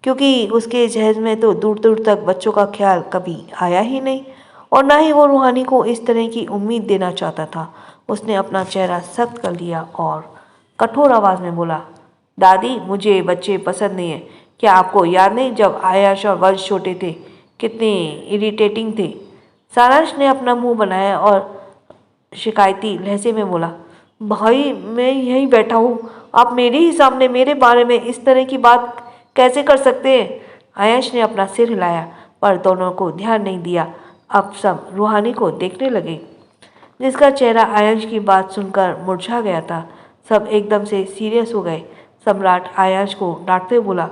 क्योंकि उसके जहन में तो दूर दूर तक बच्चों का ख्याल कभी आया ही नहीं और ना ही वो रूहानी को इस तरह की उम्मीद देना चाहता था। उसने अपना चेहरा सख्त कर लिया और कठोर आवाज़ में बोला, दादी मुझे बच्चे पसंद नहीं है। क्या आपको याद नहीं जब आयाश और वंश छोटे थे कितने इरिटेटिंग थे? सारांश ने अपना मुंह बनाया और शिकायती लहजे में बोला, भाई मैं यहीं बैठा हूँ, आप मेरे ही सामने मेरे बारे में इस तरह की बात कैसे कर सकते हैं? आयश ने अपना सिर हिलाया पर दोनों को ध्यान नहीं दिया। अब सब रूहानी को देखने लगे जिसका चेहरा आयश की बात सुनकर मुरझा गया था। सब एकदम से सीरियस हो गए। सम्राट आयश को डांटते बोला,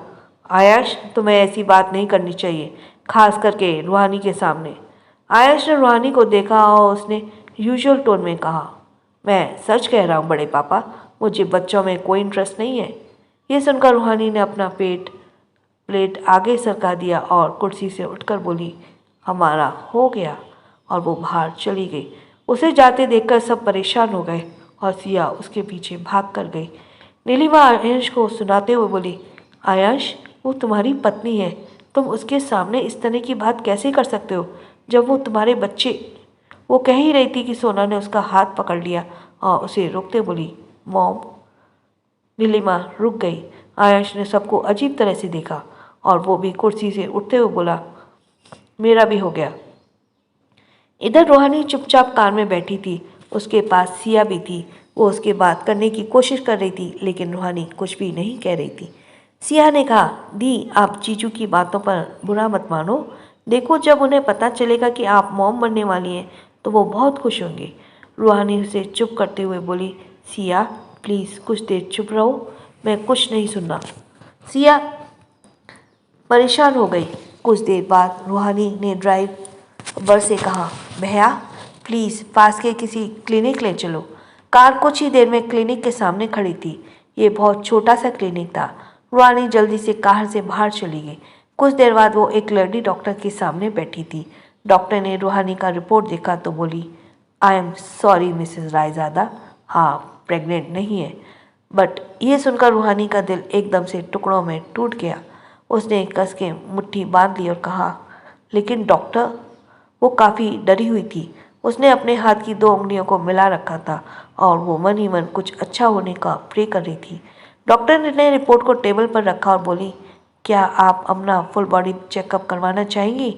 आयश तुम्हें ऐसी बात नहीं करनी चाहिए, खास करके रूहानी के सामने। आयश ने रूहानी को देखा और उसने यूजुअल टोन में कहा, मैं सच कह रहा हूँ बड़े पापा, मुझे बच्चों में कोई इंटरेस्ट नहीं है। ये सुनकर रूहानी ने अपना प्लेट आगे सरका दिया और कुर्सी से उठकर बोली, हमारा हो गया, और वो बाहर चली गई। उसे जाते देखकर सब परेशान हो गए और सिया उसके पीछे भाग कर गई। नीलिमा आयश को सुनाते हुए बोली, आयश वो तुम्हारी पत्नी है, तुम उसके सामने इस तरह की बात कैसे कर सकते हो जब वो तुम्हारे बच्चे। वो कह ही रही थी कि सोना ने उसका हाथ पकड़ लिया और उसे रोकते बोली, मॉम। नीलिमा रुक गई। आयश ने सबको अजीब तरह से देखा और वो भी कुर्सी से उठते हुए बोला, मेरा भी हो गया। इधर रूहानी चुपचाप कार में बैठी थी। उसके पास सिया भी थी। वो उसके बात करने की कोशिश कर रही थी लेकिन रूहानी कुछ भी नहीं कह रही थी। सिया ने कहा, दी आप जीजू की बातों पर बुरा मत मानो, देखो जब उन्हें पता चलेगा कि आप मॉम बनने वाली हैं तो वो बहुत खुश होंगे। रूहानी उसे चुप करते हुए बोली, सिया प्लीज़ कुछ देर चुप रहो, मैं कुछ नहीं सुनना। सिया परेशान हो गई। कुछ देर बाद रूहानी ने ड्राइवर से कहा, भैया प्लीज़ पास के किसी क्लिनिक ले चलो। कार कुछ ही देर में क्लिनिक के सामने खड़ी थी। ये बहुत छोटा सा क्लिनिक था। रूहानी जल्दी से कार से बाहर चली गई। कुछ देर बाद वो एक लेडी डॉक्टर के सामने बैठी थी। डॉक्टर ने रूहानी का रिपोर्ट देखा तो बोली, I am sorry Mrs Raizada, आप प्रेग्नेंट नहीं है। बट ये सुनकर रूहानी का दिल एकदम से टुकड़ों में टूट गया। उसने कस के मुट्ठी बांध ली और कहा, लेकिन डॉक्टर। वो काफ़ी डरी हुई थी। उसने अपने हाथ की 2 उंगलियों को मिला रखा था और वो मन ही मन कुछ अच्छा होने का प्रे कर रही थी। डॉक्टर ने रिपोर्ट को टेबल पर रखा और बोली, क्या आप अपना फुल बॉडी चेकअप करवाना चाहेंगी?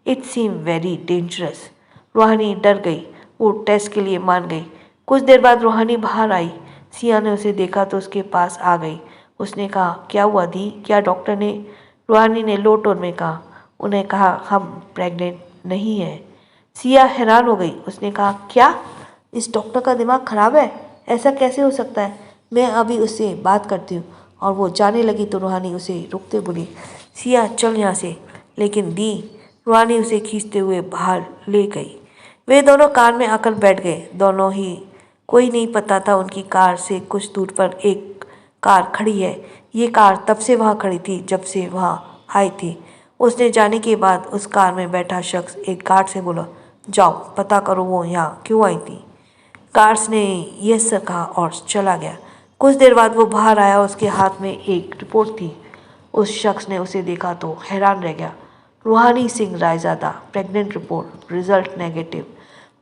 It seem very dangerous. रूहानी डर गई। वो टेस्ट के लिए मान गई। कुछ देर बाद रूहानी बाहर आई। सिया ने उसे देखा तो उसके पास आ गई। उसने कहा, क्या हुआ दी, क्या डॉक्टर ने? रूहानी ने लो टोन में कहा, उन्हें कहा हम प्रेग्नेंट नहीं है। सिया हैरान हो गई। उसने कहा, क्या इस डॉक्टर का दिमाग खराब है? ऐसा कैसे हो सकता है? मैं अभी उससे बात करती हूँ। और वो जाने लगी तो रूहानी उसे रुकते बोली, सिया चल यहाँ से। लेकिन दी, रूहानी उसे खींचते हुए बाहर ले गई। वे दोनों कार में आकर बैठ गए। दोनों ही कोई नहीं पता था उनकी कार से कुछ दूर पर एक कार खड़ी है। ये कार तब से वहाँ खड़ी थी जब से वहाँ आई थी। उसने जाने के बाद उस कार में बैठा शख्स एक गार्ड से बोला, जाओ पता करो वो यहाँ क्यों आई थी। गार्ड्स ने यस सर कहा और चला गया। कुछ देर बाद वो बाहर आया। उसके हाथ में एक रिपोर्ट थी। उस शख्स ने उसे देखा तो हैरान रह गया। रूहानी Singh Raizada, pregnant report, result negative.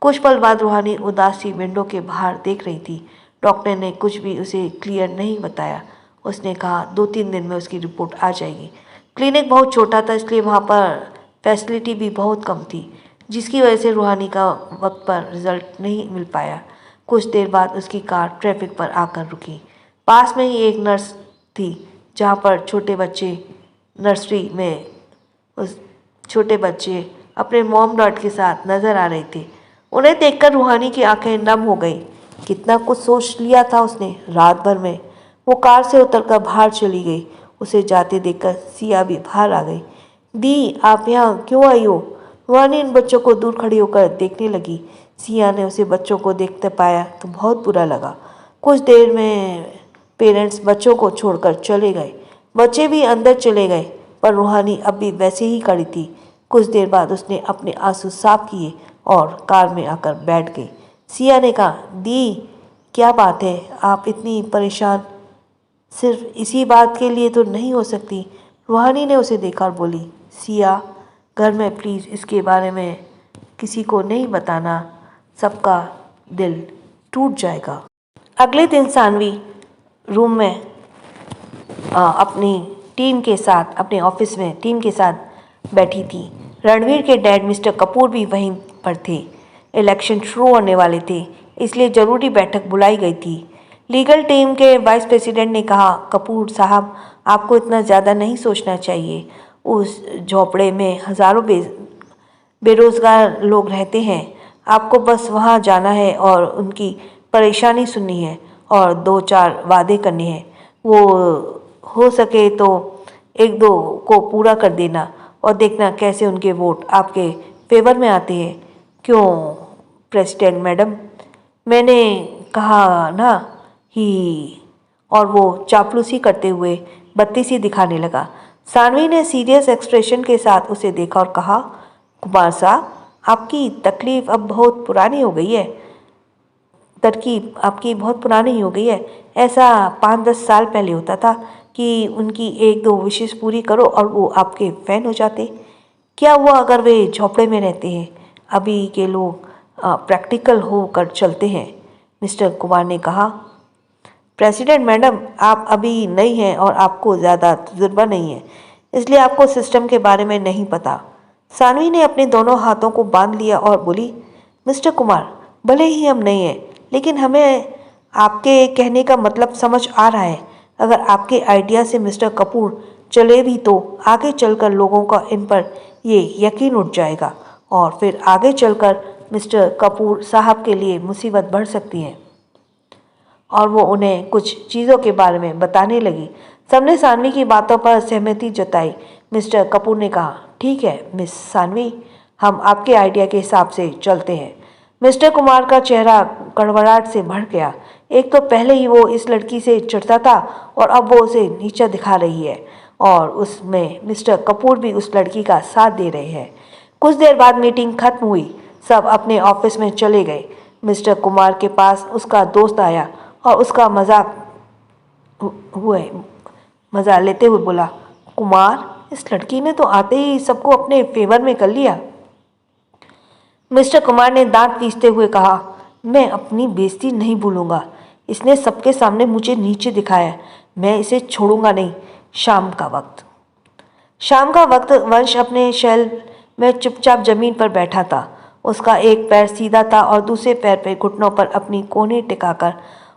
कुछ पल बाद रूहानी उदासी विंडो के बाहर देख रही थी। डॉक्टर ने कुछ भी उसे क्लियर नहीं बताया। उसने कहा 2-3 दिन में उसकी रिपोर्ट आ जाएगी। क्लिनिक बहुत छोटा था इसलिए वहाँ पर फैसिलिटी भी बहुत कम थी, जिसकी वजह से रूहानी का वक्त पर रिजल्ट नहीं मिल पाया। कुछ देर बाद उसकी कार ट्रैफिक पर आकर रुकी। पास में ही एक नर्स थी जहाँ पर छोटे बच्चे नर्सरी में उस छोटे बच्चे अपने मॉम डॉट के साथ नज़र आ रहे थे। उन्हें देखकर रूहानी की आंखें नम हो गई। कितना कुछ सोच लिया था उसने रात भर में। वो कार से उतरकर बाहर चली गई। उसे जाते देखकर सिया भी बाहर आ गई। दी आप यहाँ क्यों आई हो? रूहानी इन बच्चों को दूर खड़ी होकर देखने लगी। सिया ने उसे बच्चों को देखते पाया तो बहुत बुरा लगा। कुछ देर में पेरेंट्स बच्चों को छोड़कर चले गए। बच्चे भी अंदर चले गए, पर रूहानी अब भी वैसे ही खड़ी थी। कुछ देर बाद उसने अपने आंसू साफ किए और कार में आकर बैठ गई। सिया ने कहा, दी क्या बात है, आप इतनी परेशान? सिर्फ इसी बात के लिए तो नहीं हो सकती। रूहानी ने उसे देखा और बोली, सिया घर में प्लीज़ इसके बारे में किसी को नहीं बताना, सबका दिल टूट जाएगा। अगले दिन सानवी रूम में अपनी टीम के साथ, अपने ऑफिस में टीम के साथ बैठी थी। रणवीर के डैड मिस्टर कपूर भी वहीं पर थे। इलेक्शन शुरू होने वाले थे, इसलिए ज़रूरी बैठक बुलाई गई थी। लीगल टीम के वाइस प्रेसिडेंट ने कहा, कपूर साहब आपको इतना ज़्यादा नहीं सोचना चाहिए। उस झोपड़े में हज़ारों बेरोज़गार लोग रहते हैं। आपको बस वहाँ जाना है और उनकी परेशानी सुननी है और 2-4 वादे करने हैं। वो हो सके तो 1-2 को पूरा कर देना और देखना कैसे उनके वोट आपके फेवर में आते हैं। क्यों प्रेसिडेंट मैडम, मैंने कहा ना ही। और वो चापलूसी करते हुए बत्ती सी दिखाने लगा। सानवी ने सीरियस एक्सप्रेशन के साथ उसे देखा और कहा, कुमार साहब आपकी तकलीफ अब बहुत पुरानी हो गई है। तरकीब आपकी बहुत पुरानी हो गई है। ऐसा 5-10 साल पहले होता था कि उनकी 1-2 विशेष पूरी करो और वो आपके फैन हो जाते। क्या हुआ अगर वे झोपड़े में रहते हैं? अभी के लोग प्रैक्टिकल होकर चलते हैं। मिस्टर कुमार ने कहा, प्रेसिडेंट मैडम आप अभी नई हैं और आपको ज़्यादा तजुर्बा नहीं है, इसलिए आपको सिस्टम के बारे में नहीं पता। सानवी ने अपने दोनों हाथों को बांध लिया और बोली, मिस्टर कुमार भले ही हम नए हैं, लेकिन हमें आपके कहने का मतलब समझ आ रहा है। अगर आपके आइडिया से मिस्टर कपूर चले भी तो आगे चलकर लोगों का इन पर ये यकीन उठ जाएगा और फिर आगे चलकर मिस्टर कपूर साहब के लिए मुसीबत बढ़ सकती है। और वो उन्हें कुछ चीज़ों के बारे में बताने लगी। सबने सानवी की बातों पर सहमति जताई। मिस्टर कपूर ने कहा, ठीक है मिस सानवी, हम आपके आइडिया के हिसाब से चलते हैं। मिस्टर कुमार का चेहरा कड़वड़ाहट से भर गया। एक तो पहले ही वो इस लड़की से चिढ़ता था और अब वो उसे नीचा दिखा रही है और उसमें मिस्टर कपूर भी उस लड़की का साथ दे रहे हैं। कुछ देर बाद मीटिंग खत्म हुई। सब अपने ऑफिस में चले गए। मिस्टर कुमार के पास उसका दोस्त आया और उसका मजा लेते हुए बोला, कुमार इस लड़की ने तो आते ही सबको अपने फेवर में कर लिया। मिस्टर कुमार ने दांत पीसते हुए कहा, मैं अपनी बेइज्जती नहीं भूलूंगा। इसने सबके सामने मुझे नीचे दिखाया, मैं इसे छोड़ूंगा नहीं। शाम का वक्त वंश अपने शैल में चुपचाप जमीन पर बैठा था। उसका एक पैर सीधा था और दूसरे पैर पे घुटनों पर अपनी कोहनी टिकाकर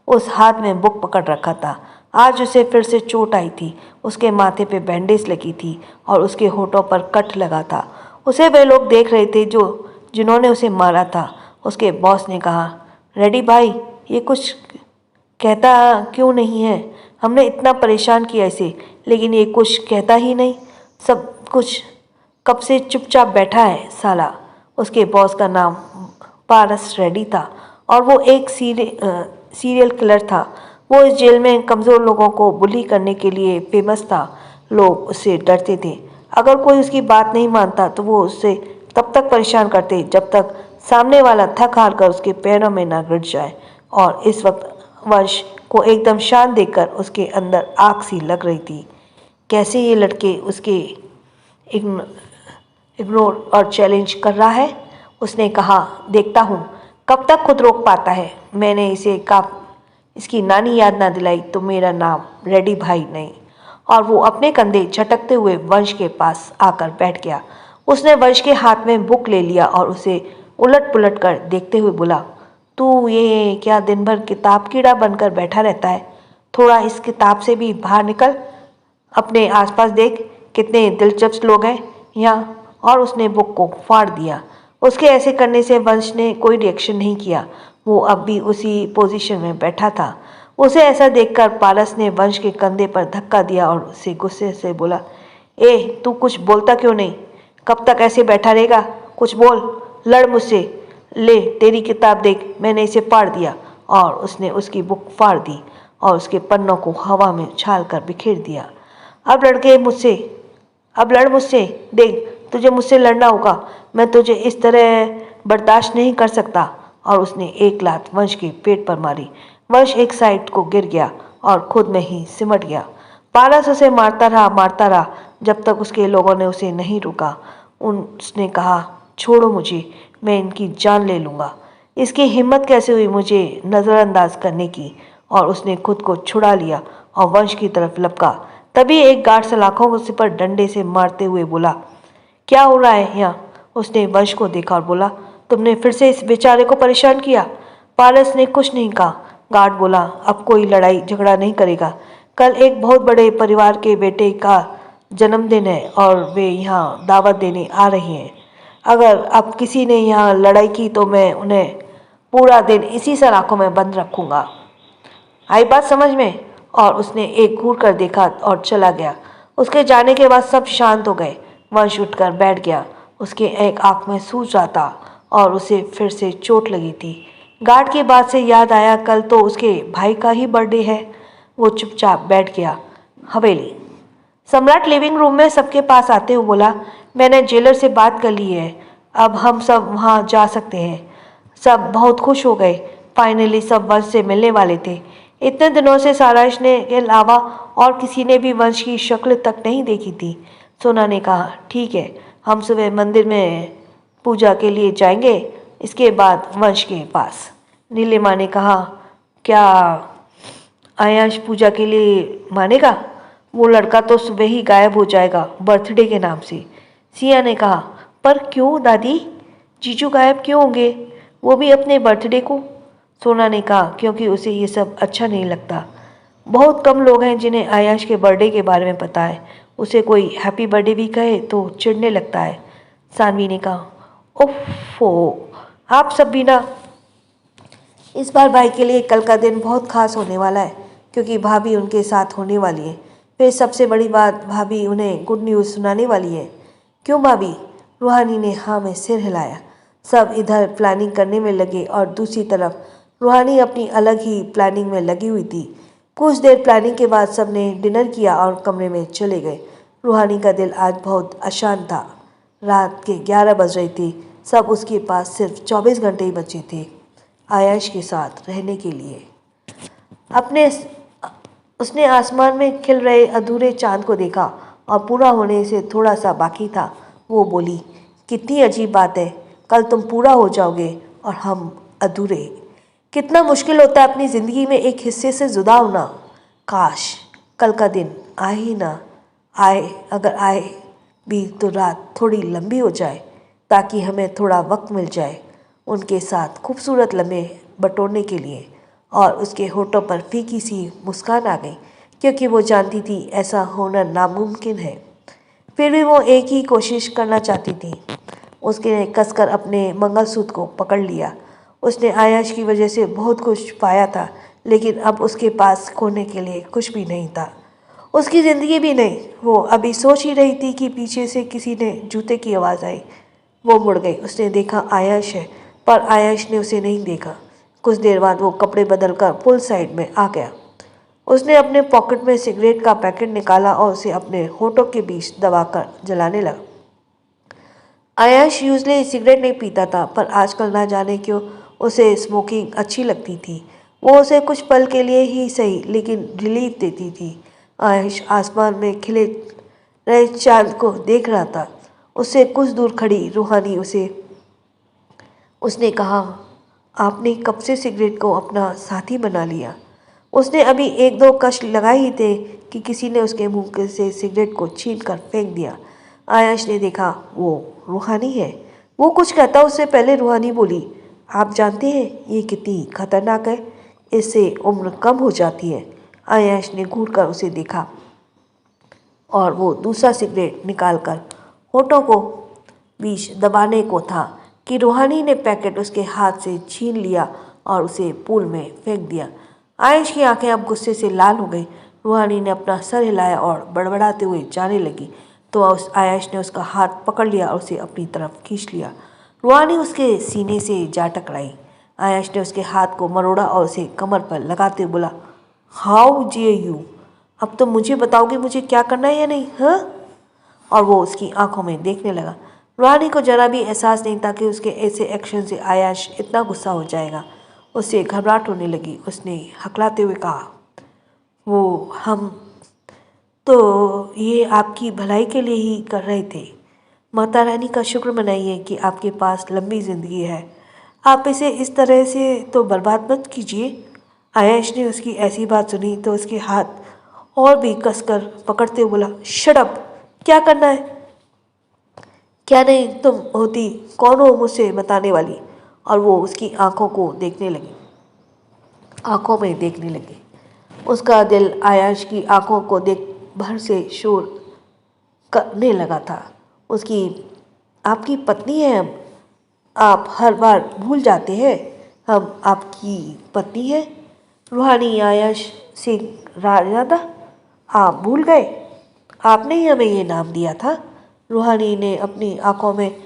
उस हाथ में बुक पकड़ रखा था। आज उसे फिर से चोट आई थी। उसके माथे पे बैंडेज लगी थी और उसके होठों पर कट लगा था। उसे वे लोग देख रहे थे जिन्होंने उसे मारा था। उसके बॉस ने कहा, रेडी भाई, ये कुछ कहता क्यों नहीं है? हमने इतना परेशान किया इसे, लेकिन ये कुछ कहता ही नहीं। सब कुछ कब से चुपचाप बैठा है साला। उसके बॉस का नाम पारस रेड्डी था और वो एक सीरियल किलर था। वो इस जेल में कमज़ोर लोगों को बुली करने के लिए फेमस था। लोग उससे डरते थे। अगर कोई उसकी बात नहीं मानता तो वो उससे तब तक परेशान करते जब तक सामने वाला थक हार कर उसके पैरों में ना गिर जाए। और इस वक्त वंश को एकदम शांत देखकर उसके अंदर आग सी लग रही थी। कैसे ये लड़के उसके इग्नोर और चैलेंज कर रहा है। उसने कहा, देखता हूँ कब तक खुद रोक पाता है। मैंने इसे इसकी नानी याद ना दिलाई तो मेरा नाम रेड्डी भाई नहीं। और वो अपने कंधे झटकते हुए वंश के पास आकर बैठ गया। उसने वंश के हाथ में बुक ले लिया और उसे उलट पुलट कर देखते हुए बोला, तू ये क्या दिन भर किताब कीड़ा बनकर बैठा रहता है? थोड़ा इस किताब से भी बाहर निकल, अपने आसपास देख, कितने दिलचस्प लोग हैं यहाँ। और उसने बुक को फाड़ दिया। उसके ऐसे करने से वंश ने कोई रिएक्शन नहीं किया। वो अब भी उसी पोजीशन में बैठा था। उसे ऐसा देखकर पारस ने वंश के कंधे पर धक्का दिया और उसे गुस्से से बोला, ए तू कुछ बोलता क्यों नहीं? कब तक ऐसे बैठा रहेगा? कुछ बोल, लड़ मुझसे। ले तेरी किताब देख, मैंने इसे फाड़ दिया और उसने उसकी बुक फाड़ दी और उसके पन्नों को हवा में उछाल कर बिखेर दिया। अब लड़ मुझसे, देख तुझे मुझसे लड़ना होगा, मैं तुझे इस तरह बर्दाश्त नहीं कर सकता। और उसने एक लात वंश के पेट पर मारी। वंश एक साइड को गिर गया और खुद में ही सिमट गया। पारस उसे मारता रहा जब तक उसके लोगों ने उसे नहीं रोका। उसने कहा, छोड़ो मुझे, मैं इनकी जान ले लूँगा। इसकी हिम्मत कैसे हुई मुझे नज़रअंदाज करने की। और उसने खुद को छुड़ा लिया और वंश की तरफ लपका। तभी एक गार्ड सलाखों को सिर पर डंडे से मारते हुए बोला, क्या हो रहा है यहाँ? उसने वंश को देखा और बोला, तुमने फिर से इस बेचारे को परेशान किया? पारस ने कुछ नहीं कहा। गार्ड बोला, अब कोई लड़ाई झगड़ा नहीं करेगा। कल एक बहुत बड़े परिवार के बेटे का जन्मदिन है और वे यहाँ दावत देने आ रही हैं। अगर अब किसी ने यहाँ लड़ाई की तो मैं उन्हें पूरा दिन इसी सलाखों में बंद रखूँगा। आई बात समझ में? और उसने एक घूर कर देखा और चला गया। उसके जाने के बाद सब शांत हो गए। वंश उठकर बैठ गया। उसके एक आंख में सूज रहा था और उसे फिर से चोट लगी थी। गार्ड की बात से याद आया, कल तो उसके भाई का ही बर्थडे है। वो चुपचाप बैठ गया। हवेली। सम्राट लिविंग रूम में सबके पास आते हुए बोला, मैंने जेलर से बात कर ली है, अब हम सब वहाँ जा सकते हैं। सब बहुत खुश हो गए। फाइनली सब वंश से मिलने वाले थे। इतने दिनों से सारांश ने के अलावा और किसी ने भी वंश की शक्ल तक नहीं देखी थी। सोना ने कहा, ठीक है, हम सुबह मंदिर में पूजा के लिए जाएंगे, इसके बाद वंश के पास। नीलिमा ने कहा, क्या आयांश पूजा के लिए मानेगा? वो लड़का तो सुबह ही गायब हो जाएगा बर्थडे के नाम से। सिया ने कहा, पर क्यों दादी? जीजू गायब क्यों होंगे, वो भी अपने बर्थडे को? सोना ने कहा, क्योंकि उसे ये सब अच्छा नहीं लगता। बहुत कम लोग हैं जिन्हें आयांश के बर्थडे के बारे में पता है। उसे कोई हैप्पी बर्थडे भी कहे तो चिढ़ने लगता है। सानवी ने कहा, ओफो, आप सब भी ना। इस बार भाई के लिए कल का दिन बहुत खास होने वाला है, क्योंकि भाभी उनके साथ होने वाली है। फिर सबसे बड़ी बात, भाभी उन्हें गुड न्यूज़ सुनाने वाली है। क्यों भाभी? रूहानी ने हाँ में सिर हिलाया। सब इधर प्लानिंग करने में लगे और दूसरी तरफ रूहानी अपनी अलग ही प्लानिंग में लगी हुई थी। कुछ देर प्लानिंग के बाद सब ने डिनर किया और कमरे में चले गए। रूहानी का दिल आज बहुत अशांत था। रात के 11 बज रहे थे। सब उसके पास सिर्फ 24 घंटे ही बचे थे आयश के साथ रहने के लिए। अपने उसने आसमान में खिल रहे अधूरे चांद को देखा और पूरा होने से थोड़ा सा बाकी था। वो बोली, कितनी अजीब बात है, कल तुम पूरा हो जाओगे और हम अधूरे। कितना मुश्किल होता है अपनी ज़िंदगी में एक हिस्से से जुदा होना। काश कल का दिन आए ही ना आए, अगर आए भी तो रात थोड़ी लंबी हो जाए, ताकि हमें थोड़ा वक्त मिल जाए उनके साथ खूबसूरत लम्हे बटोरने के लिए। और उसके होठों पर फीकी सी मुस्कान आ गई, क्योंकि वो जानती थी ऐसा होना नामुमकिन है। फिर भी वो एक ही कोशिश करना चाहती थी। उसने कसकर अपने मंगलसूत्र को पकड़ लिया। उसने आयश की वजह से बहुत कुछ पाया था, लेकिन अब उसके पास खोने के लिए कुछ भी नहीं था। उसकी ज़िंदगी भी नहीं। वो अभी सोच ही रही थी कि पीछे से किसी ने जूते की आवाज़ आई। वो मुड़ गई। उसने देखा आयश है, पर आयश ने उसे नहीं देखा। कुछ देर बाद वो कपड़े बदलकर पुल साइड में आ गया। उसने अपने पॉकेट में सिगरेट का पैकेट निकाला और उसे अपने होठों के बीच दबाकर जलाने लगा। आयश यूजली सिगरेट नहीं पीता था, पर आजकल ना जाने क्यों उसे स्मोकिंग अच्छी लगती थी। वो उसे कुछ पल के लिए ही सही, लेकिन रिलीफ देती थी। आयश आसमान में खिले रहे चांद को देख रहा था। उससे कुछ दूर खड़ी रूहानी उसने कहा, आपने कब से सिगरेट को अपना साथी बना लिया? उसने अभी एक दो कश लगाए ही थे कि किसी ने उसके मुंह से सिगरेट को छीन कर फेंक दिया। आयश ने देखा, वो रूहानी है। वो कुछ कहता उससे पहले रूहानी बोली, आप जानते हैं ये कितनी खतरनाक है, इससे उम्र कम हो जाती है। आयश ने घूर कर उसे देखा और वो दूसरा सिगरेट निकालकर होठों को बीच दबाने को था कि रूहानी ने पैकेट उसके हाथ से छीन लिया और उसे पूल में फेंक दिया। आयश की आंखें अब गुस्से से लाल हो गई। रूहानी ने अपना सर हिलाया और बड़बड़ाते हुए जाने लगी, तो आयश ने उसका हाथ पकड़ लिया और उसे अपनी तरफ खींच लिया। रूहानी उसके सीने से जा टकराई। आयश ने उसके हाथ को मरोड़ा और उसे कमर पर लगाते हुए बोला, हाउ जे यू, अब तो मुझे बताओगे मुझे क्या करना है या नहीं, हाँ? और वो उसकी आंखों में देखने लगा। रूहानी को जरा भी एहसास नहीं था कि उसके ऐसे एक्शन से आयश इतना गुस्सा हो जाएगा। उसे घबराहट होने लगी। उसने हकलाते हुए कहा, वो हम तो ये आपकी भलाई के लिए ही कर रहे थे। माता रानी का शुक्र मनाइए कि आपके पास लंबी ज़िंदगी है। आप इसे इस तरह से तो बर्बाद मत कीजिए। आयश ने उसकी ऐसी बात सुनी तो उसके हाथ और भी कसकर पकड़ते हुए बोला, शट अप, क्या करना है क्या नहीं, तुम होती कौन हो मुझसे बताने वाली। और वो उसकी आंखों में देखने लगी। उसका दिल आयश की आंखों को देख भर से शोर करने लगा था। उसकी आपकी पत्नी है हम, आप हर बार भूल जाते हैं हम आपकी पत्नी है। रूहानी आयश से राजा था, आप भूल गए, आपने ही हमें ये नाम दिया था। रूहानी ने अपनी आंखों में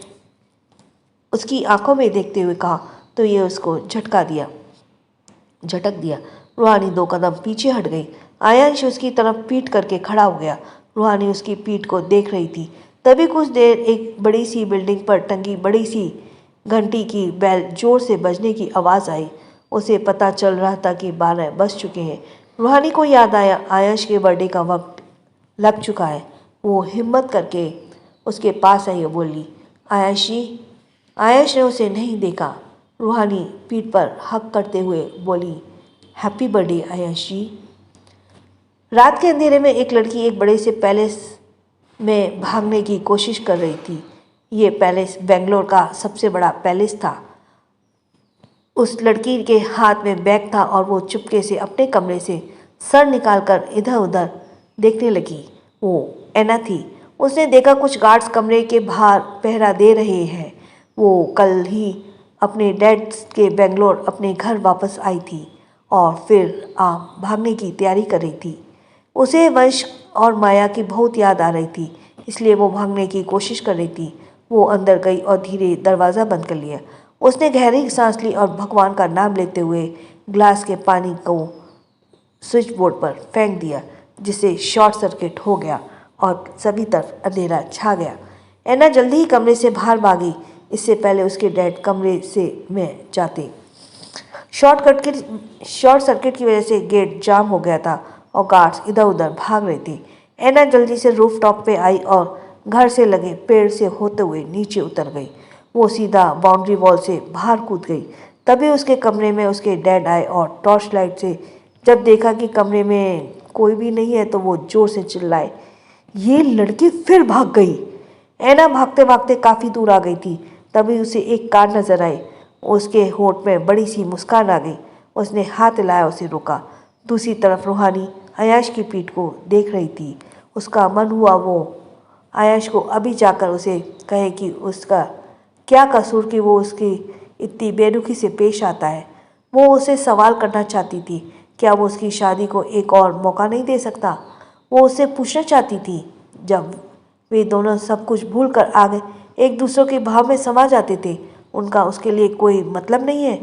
उसकी आंखों में देखते हुए कहा तो ये उसको झटक दिया। रूहानी 2 कदम पीछे हट गई। आयश उसकी तरफ पीट करके खड़ा हो गया। रूहानी उसकी पीठ को देख रही थी। तभी कुछ देर एक बड़ी सी बिल्डिंग पर टंगी बड़ी सी घंटी की बेल जोर से बजने की आवाज़ आई। उसे पता चल रहा था कि 12 बज चुके हैं। रूहानी को याद आया आयश के बर्थडे का वक्त लग चुका है। वो हिम्मत करके उसके पास आई और बोली, आयशी। आयश ने उसे नहीं देखा। रूहानी पीठ पर हक करते हुए बोली, हैप्पी बर्थडे आयश जी। रात के अंधेरे में एक लड़की एक बड़े से पैलेस में भागने की कोशिश कर रही थी। ये पैलेस बेंगलोर का सबसे बड़ा पैलेस था। उस लड़की के हाथ में बैग था और वो चुपके से अपने कमरे से सर निकालकर इधर उधर देखने लगी। वो एना थी। उसने देखा कुछ गार्ड्स कमरे के बाहर पहरा दे रहे हैं। वो कल ही अपने डैड के बेंगलोर अपने घर वापस आई थी और फिर भागने की तैयारी कर रही थी। उसे वंश और माया की बहुत याद आ रही थी, इसलिए वो भागने की कोशिश कर रही थी। वो अंदर गई और धीरे दरवाज़ा बंद कर लिया। उसने गहरी सांस ली और भगवान का नाम लेते हुए ग्लास के पानी को स्विच बोर्ड पर फेंक दिया, जिससे शॉर्ट सर्किट हो गया और सभी तरफ अंधेरा छा गया। एना जल्दी ही कमरे से बाहर भागी, इससे पहले उसके डैड कमरे से में जाते। शॉर्ट सर्किट की वजह से गेट जाम हो गया था और गार्ड्स इधर उधर भाग रहे थे। एना जल्दी से रूफ टॉप पे आई और घर से लगे पेड़ से होते हुए नीचे उतर गई। वो सीधा बाउंड्री वॉल से बाहर कूद गई। तभी उसके कमरे में उसके डैड आए और टॉर्च लाइट से जब देखा कि कमरे में कोई भी नहीं है तो वो जोर से चिल्लाए, ये लड़की फिर भाग गई। एना भागते भागते काफ़ी दूर आ गई थी। तभी उसे एक कार नजर आई। उसके होठ में बड़ी सी मुस्कान आ गई। उसने हाथ हिलाया, उसे रोका। दूसरी तरफ रूहानी आयश की पीठ को देख रही थी। उसका मन हुआ वो आयश को अभी जाकर उसे कहे कि उसका क्या कसूर कि वो उसकी इतनी बेरुखी से पेश आता है। वो उसे सवाल करना चाहती थी, क्या वो उसकी शादी को एक और मौका नहीं दे सकता। वो उससे पूछना चाहती थी, जब वे दोनों सब कुछ भूल कर आ गए, एक दूसरे के भाव में समा जाते थे, उनका उसके लिए कोई मतलब नहीं है।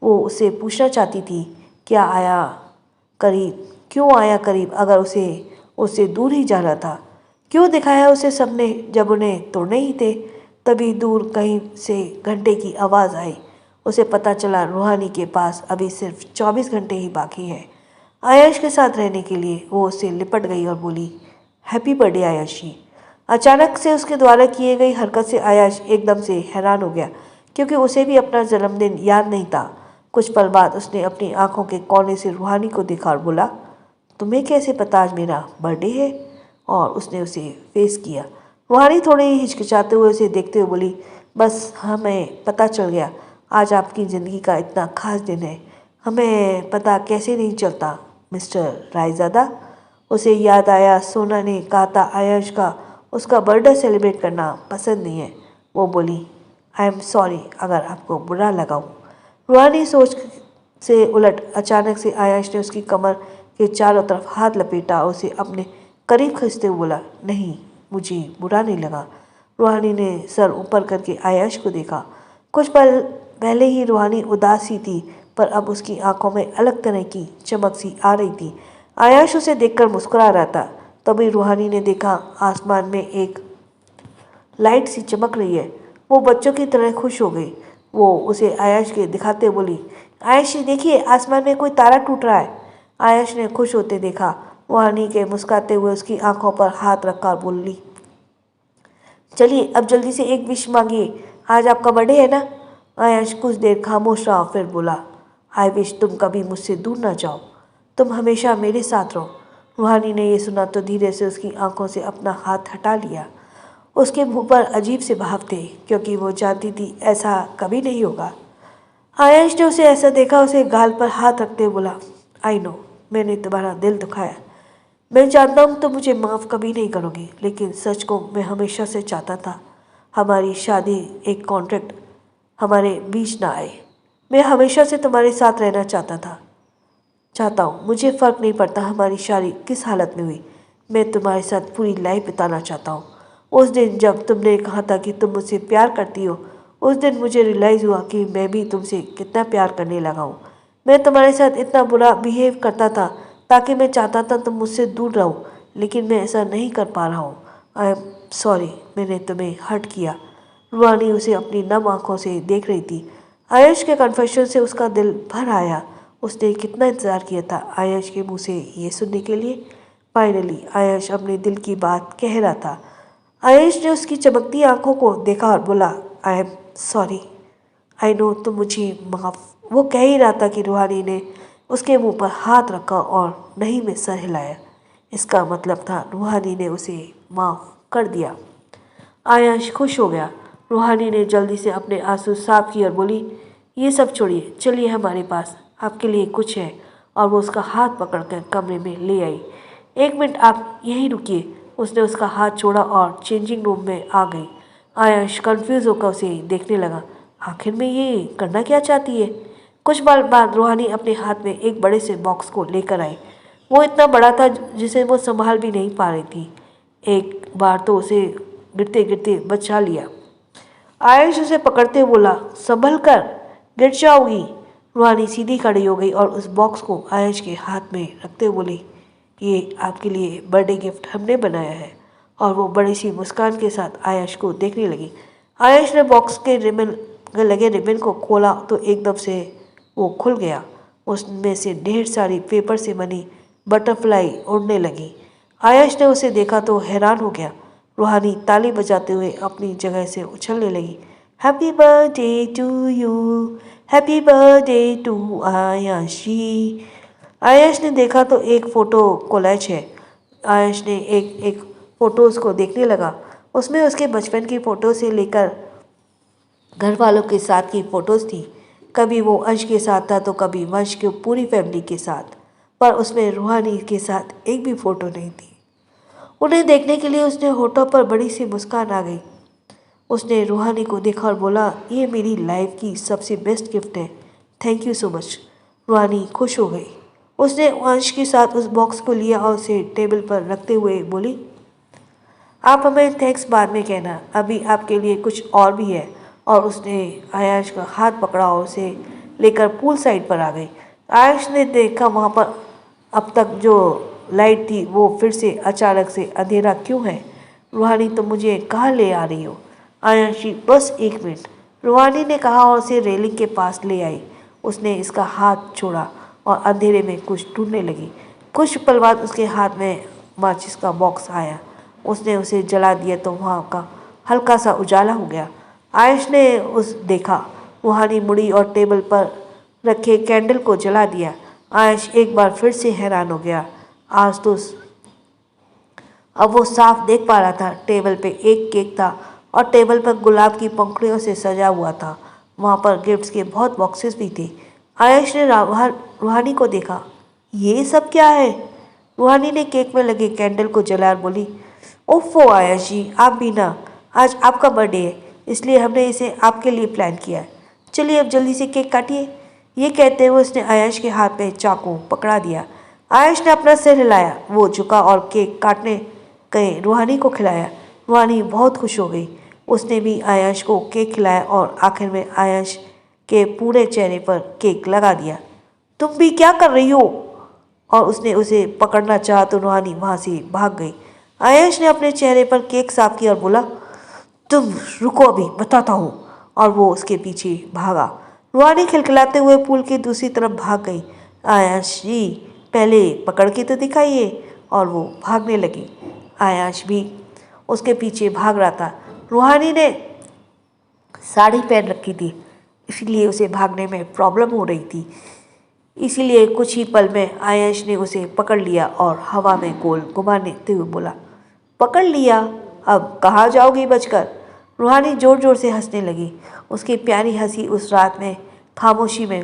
वो उसे पूछना चाहती थी, क्या आया करीब, क्यों आया करीब अगर उसे उससे दूर ही जाना था। क्यों दिखाया उसे सबने जब उन्हें तोड़ने ही थे। तभी दूर कहीं से घंटे की आवाज़ आई। उसे पता चला रूहानी के पास अभी सिर्फ 24 घंटे ही बाकी है आयश के साथ रहने के लिए। वो उससे लिपट गई और बोली, हैप्पी बर्थडे आयशी। अचानक से उसके द्वारा किए गई हरकत से आयश एकदम से हैरान हो गया, क्योंकि उसे भी अपना जन्मदिन याद नहीं था। कुछ पल बाद उसने अपनी आंखों के कोने से रूहानी को देखा और बोला, तुम्हें कैसे पता आज मेरा बर्थडे है। और उसने उसे फेस किया। रूहानी थोड़ी हिचकिचाते हुए उसे देखते हुए बोली, बस हमें पता चल गया आज आपकी ज़िंदगी का इतना खास दिन है। हमें पता कैसे नहीं चलता मिस्टर रायज़ादा। उसे याद आया सोना ने कहा था आयश का उसका बर्थडे सेलिब्रेट करना पसंद नहीं है। वो बोली, आई एम सॉरी अगर आपको बुरा लगा हो। रूहानी सोच से उलट अचानक से आयश ने उसकी कमर के चारों तरफ हाथ लपेटा और उसे अपने करीब खींचते हुए बोला, नहीं मुझे बुरा नहीं लगा। रूहानी ने सर ऊपर करके आयश को देखा। कुछ पल पहले ही रूहानी उदास सी थी, पर अब उसकी आंखों में अलग तरह की चमक सी आ रही थी। आयाश उसे देखकर मुस्कुरा रहा था। तभी रूहानी ने देखा आसमान में एक लाइट सी चमक रही है। वो बच्चों की तरह खुश हो गई। वो उसे आयाश के दिखाते बोली, आयाश ये देखिए, आसमान में कोई तारा टूट रहा है। आयाश ने खुश होते देखा। रूहानी के मुस्कुराते हुए उसकी आंखों पर हाथ रखकर बोली, चलिए अब जल्दी से एक विश मांगिए, आज आपका बर्थडे है ना। आयाश कुछ देर खामोश रहा, फिर बोला, आई विश तुम कभी मुझसे दूर ना जाओ, तुम हमेशा मेरे साथ रहो। रूहानी ने यह सुना तो धीरे से उसकी आंखों से अपना हाथ हटा लिया। उसके मुंह पर अजीब से भाव थे, क्योंकि वो जानती थी ऐसा कभी नहीं होगा। आयश ने उसे ऐसा देखा, उसे गाल पर हाथ रखते बोला, आई नो, मैंने तुम्हारा दिल दुखाया। मैं जानता हूँ तुम मुझे माफ़ कभी नहीं करोगी, लेकिन सच को मैं हमेशा से चाहता था हमारी शादी एक कॉन्ट्रैक्ट हमारे बीच ना आए। मैं हमेशा से तुम्हारे साथ रहना चाहता हूँ। मुझे फ़र्क नहीं पड़ता हमारी शादी किस हालत में हुई, मैं तुम्हारे साथ पूरी लाइफ बिताना चाहता हूँ। उस दिन जब तुमने कहा था कि तुम मुझसे प्यार करती हो, उस दिन मुझे रियलाइज़ हुआ कि मैं भी तुमसे कितना प्यार करने लगा हूँ। मैं तुम्हारे साथ इतना बुरा बिहेव करता था ताकि मैं चाहता था तुम मुझसे दूर रहो, लेकिन मैं ऐसा नहीं कर पा रहा हूँ। आई एम सॉरी, मैंने तुम्हें हर्ट किया। रूहानी उसे अपनी नम आँखों से देख रही थी। आयश के कन्फेशन से उसका दिल भर आया। उसने कितना इंतज़ार किया था आयश के मुँह से ये सुनने के लिए। फाइनली आयश अपने दिल की बात कह रहा था। आयश ने उसकी चमकती आंखों को देखा और बोला, I am sorry, I know, तुम मुझे माफ़। वो कह ही रहा था कि रूहानी ने उसके मुंह पर हाथ रखा और नहीं में सर हिलाया। इसका मतलब था रूहानी ने उसे माफ़ कर दिया। आयश खुश हो गया। रूहानी ने जल्दी से अपने आंसू साफ किए और बोली, ये सब छोड़िए, चलिए हमारे पास आपके लिए कुछ है। और वो उसका हाथ पकड़कर कमरे में ले आई। एक मिनट आप यहीं रुकिए। उसने उसका हाथ छोड़ा और चेंजिंग रूम में आ गई। आयश कंफ्यूज होकर उसे देखने लगा। आखिर में ये करना क्या चाहती है। कुछ बार बाद रूहानी अपने हाथ में एक बड़े से बॉक्स को लेकर आई। वो इतना बड़ा था जिसे वो संभाल भी नहीं पा रही थी। एक बार तो उसे गिरते गिरते बचा लिया। आयश उसे पकड़ते बोला, संभल कर, गिर जाओगी। रूहानी सीधी खड़ी हो गई और उस बॉक्स को आयश के हाथ में रखते बोली, ये आपके लिए बर्थडे गिफ्ट हमने बनाया है। और वो बड़ी सी मुस्कान के साथ आयश को देखने लगी। आयश ने बॉक्स के लगे रिबन को खोला तो एकदम से वो खुल गया। उसमें से ढेर सारी पेपर से बनी बटरफ्लाई उड़ने लगी। आयश ने उसे देखा तो हैरान हो गया। रूहानी ताली बजाते हुए अपनी जगह से उछलने लगी। Happy birthday to you, happy birthday to Ayashi. Ayash ने देखा तो एक फ़ोटो कोलैज है। आयश ने एक एक फ़ोटोज़ को देखने लगा। उसमें उसके बचपन की फ़ोटो से लेकर घर वालों के साथ की फ़ोटोज़ थी। कभी वो अंश के साथ था तो कभी वंश की पूरी फैमिली के साथ, पर उसमें रूहानी के साथ एक भी फ़ोटो नहीं थी। उन्हें देखने के लिए उसने होठों पर बड़ी सी मुस्कान आ गई। उसने रूहानी को देखा और बोला, ये मेरी लाइफ की सबसे बेस्ट गिफ्ट है, थैंक यू सो मच। रूहानी खुश हो गई। उसने अंश के साथ उस बॉक्स को लिया और उसे टेबल पर रखते हुए बोली, आप हमें थैंक्स बाद में कहना, अभी आपके लिए कुछ और भी है। और उसने आयश का हाथ पकड़ा और उसे लेकर पूल साइड पर आ गई। आयश ने देखा वहाँ पर अब तक जो लाइट थी वो फिर से अचानक से अंधेरा क्यों है। रूहानी, तुम मुझे कहाँ ले आ रही हो। आयशी, बस एक मिनट, रूहानी ने कहा और उसे रेलिंग के पास ले आई। उसने इसका हाथ छोड़ा और अंधेरे में कुछ ढूंढने लगी। कुछ पल बाद उसके हाथ में माचिस का बॉक्स आया। उसने उसे जला दिया तो वहाँ का हल्का सा उजाला हो गया। आयश ने उस देखा। रूहानी मुड़ी और टेबल पर रखे कैंडल को जला दिया। आयश एक बार फिर से हैरान हो गया। आज तो अब वो साफ देख पा रहा था। टेबल पे एक केक था और टेबल पर गुलाब की पंखुड़ियों से सजा हुआ था। वहाँ पर गिफ्ट्स के बहुत बॉक्सेस भी थे। आयश ने रूहानी को देखा, ये सब क्या है। रूहानी ने केक में लगे कैंडल को जलाकर बोली, ओफो आयश जी, आप भी ना, आज आपका बर्थडे है, इसलिए हमने इसे आपके लिए प्लान किया है। चलिए अब जल्दी से केक काटिए। ये कहते हुए उसने आयश के हाथ में चाकू पकड़ा दिया। आयश ने अपना सिर हिलाया। वो झुका और केक काटने गए रूहानी को खिलाया। रूहानी बहुत खुश हो गई। उसने भी आयश को केक खिलाया और आखिर में आयश के पूरे चेहरे पर केक लगा दिया। तुम भी क्या कर रही हो? और उसने उसे पकड़ना चाहा तो रूहानी वहाँ से भाग गई। आयश ने अपने चेहरे पर केक साफ किया और बोला, तुम रुको, अभी बताता हूँ। और वो उसके पीछे भागा। रूहानी खिलखिलाते हुए पुल की दूसरी तरफ भाग गई। आयश जी, पहले पकड़ के तो दिखाइए। और वो भागने लगी। आयश भी उसके पीछे भाग रहा था। रूहानी ने साड़ी पहन रखी थी, इसलिए उसे भागने में प्रॉब्लम हो रही थी। इसीलिए कुछ ही पल में आयश ने उसे पकड़ लिया और हवा में गोल घुमाते हुए बोला, पकड़ लिया, अब कहाँ जाओगी बचकर? रूहानी जोर जोर से हंसने लगी। उसकी प्यारी हंसी उस रात में खामोशी में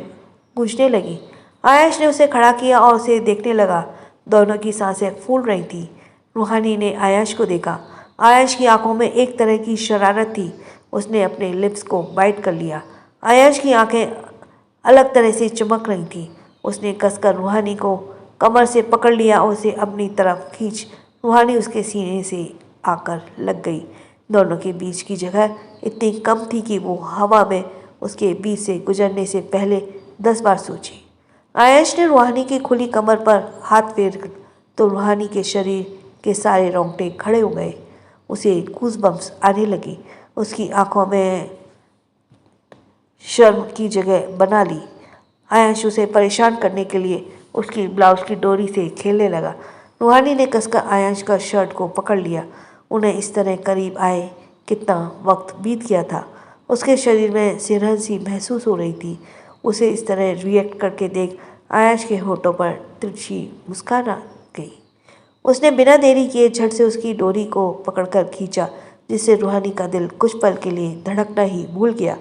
गूंजने लगी। आयश ने उसे खड़ा किया और उसे देखने लगा। दोनों की सांसें फूल रही थी। रूहानी ने आयश को देखा। आयश की आंखों में एक तरह की शरारत थी। उसने अपने लिप्स को बाइट कर लिया। आयश की आंखें अलग तरह से चमक रही थी। उसने कसकर रूहानी को कमर से पकड़ लिया और उसे अपनी तरफ खींच रूहानी उसके सीने से आकर लग गई। दोनों के बीच की जगह इतनी कम थी कि वो हवा में उसके बीच से गुजरने से पहले 10 बार सोची। आयश ने रूहानी की खुली कमर पर हाथ फेर तो रूहानी के शरीर के सारे रोंगटे खड़े हो गए। उसे गूज़बम्प्स आने लगी। उसकी आंखों में शर्म की जगह बना ली। आयश उसे परेशान करने के लिए उसकी ब्लाउज की डोरी से खेलने लगा। रूहानी ने कसकर आयश का शर्ट को पकड़ लिया। उन्हें इस तरह करीब आए कितना वक्त बीत गया था। उसके शरीर में सिरहन सी महसूस हो रही थी। उसे इस तरह रिएक्ट करके देख आयश के होठों पर तिरछी मुस्कान आ गई। उसने बिना देरी किए झट से उसकी डोरी को पकड़कर खींचा, जिससे रूहानी का दिल कुछ पल के लिए धड़कना ही भूल गया।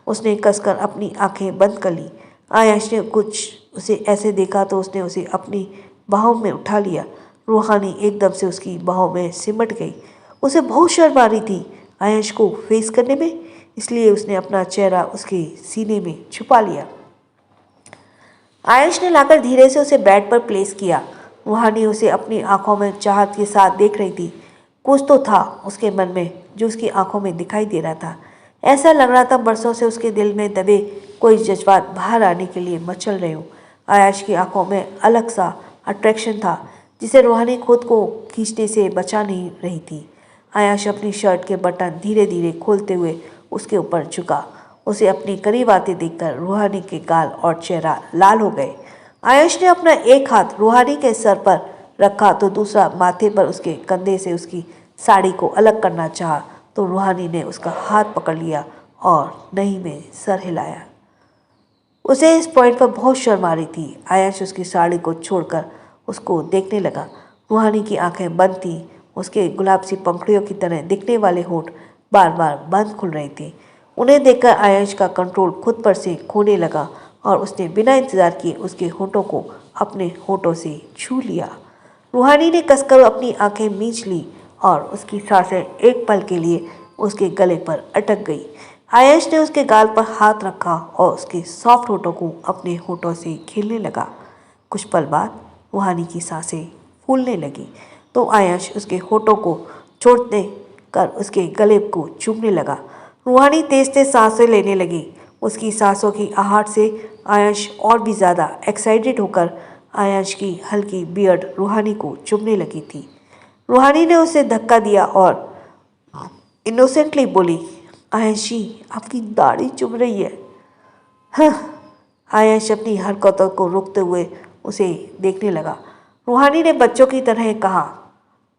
उसने कसकर अपनी आंखें बंद कर ली। आयश ने कुछ उसे ऐसे देखा तो उसने उसे अपनी बाहों में उठा लिया। रूहानी एकदम से उसकी बाहों में सिमट गई। उसे बहुत शर्म आ रही थी आयश को फेस करने में, इसलिए उसने अपना चेहरा उसके सीने में छुपा लिया। आयश ने लाकर धीरे से उसे बेड पर प्लेस किया। रूहानी उसे अपनी आंखों में चाहत के साथ देख रही थी। कुछ तो था उसके मन में जो उसकी आंखों में दिखाई दे रहा था। ऐसा लग रहा था बरसों से उसके दिल में दबे कोई जज्बात बाहर आने के लिए मचल रहे हो। आयश की आंखों में अलग सा अट्रैक्शन था जिसे रूहानी खुद को खींचने से बचा नहीं रही थी। आयश अपनी शर्ट के बटन धीरे धीरे खोलते हुए उसके ऊपर झुका। उसे अपनी करीब आते देखकर रूहानी के गाल और चेहरा लाल हो गए। आयश ने अपना एक हाथ रूहानी के सर पर रखा तो दूसरा माथे पर उसके कंधे से उसकी साड़ी को अलग करना चाहा तो रूहानी ने उसका हाथ पकड़ लिया और नहीं में सर हिलाया। उसे इस पॉइंट पर बहुत शर्म आ रही थी। आयश उसकी साड़ी को छोड़कर उसको देखने लगा। रूहानी की आंखें बंद थीं। उसके गुलाब सी पंखुड़ियों की तरह दिखने वाले होंठ बार बार बंद खुल रहे थे। उन्हें देखकर आयश का कंट्रोल खुद पर से खोने लगा और उसने बिना इंतजार किए उसके होठों को अपने होठों से छू लिया। रूहानी ने कसकर अपनी आंखें मींच ली और उसकी सांसें एक पल के लिए उसके गले पर अटक गई। आयश ने उसके गाल पर हाथ रखा और उसके सॉफ्ट होठों को अपने होठों से खेलने लगा। कुछ पल बाद रूहानी की सांसें फूलने लगी तो आयश उसके होठों को छोड़ने कर उसके गले को चूमने लगा। रूहानी तेज तेज सांसें लेने लगी। उसकी सांसों की आहट से आयश और भी ज़्यादा एक्साइटेड होकर आयश की हल्की बियर्ड रूहानी को चुभने लगी थी। रूहानी ने उसे धक्का दिया और इनोसेंटली बोली, आयश जी, आपकी दाढ़ी चुभ रही है। हाँ। आयश अपनी हरकतों को रोकते हुए उसे देखने लगा। रूहानी ने बच्चों की तरह कहा,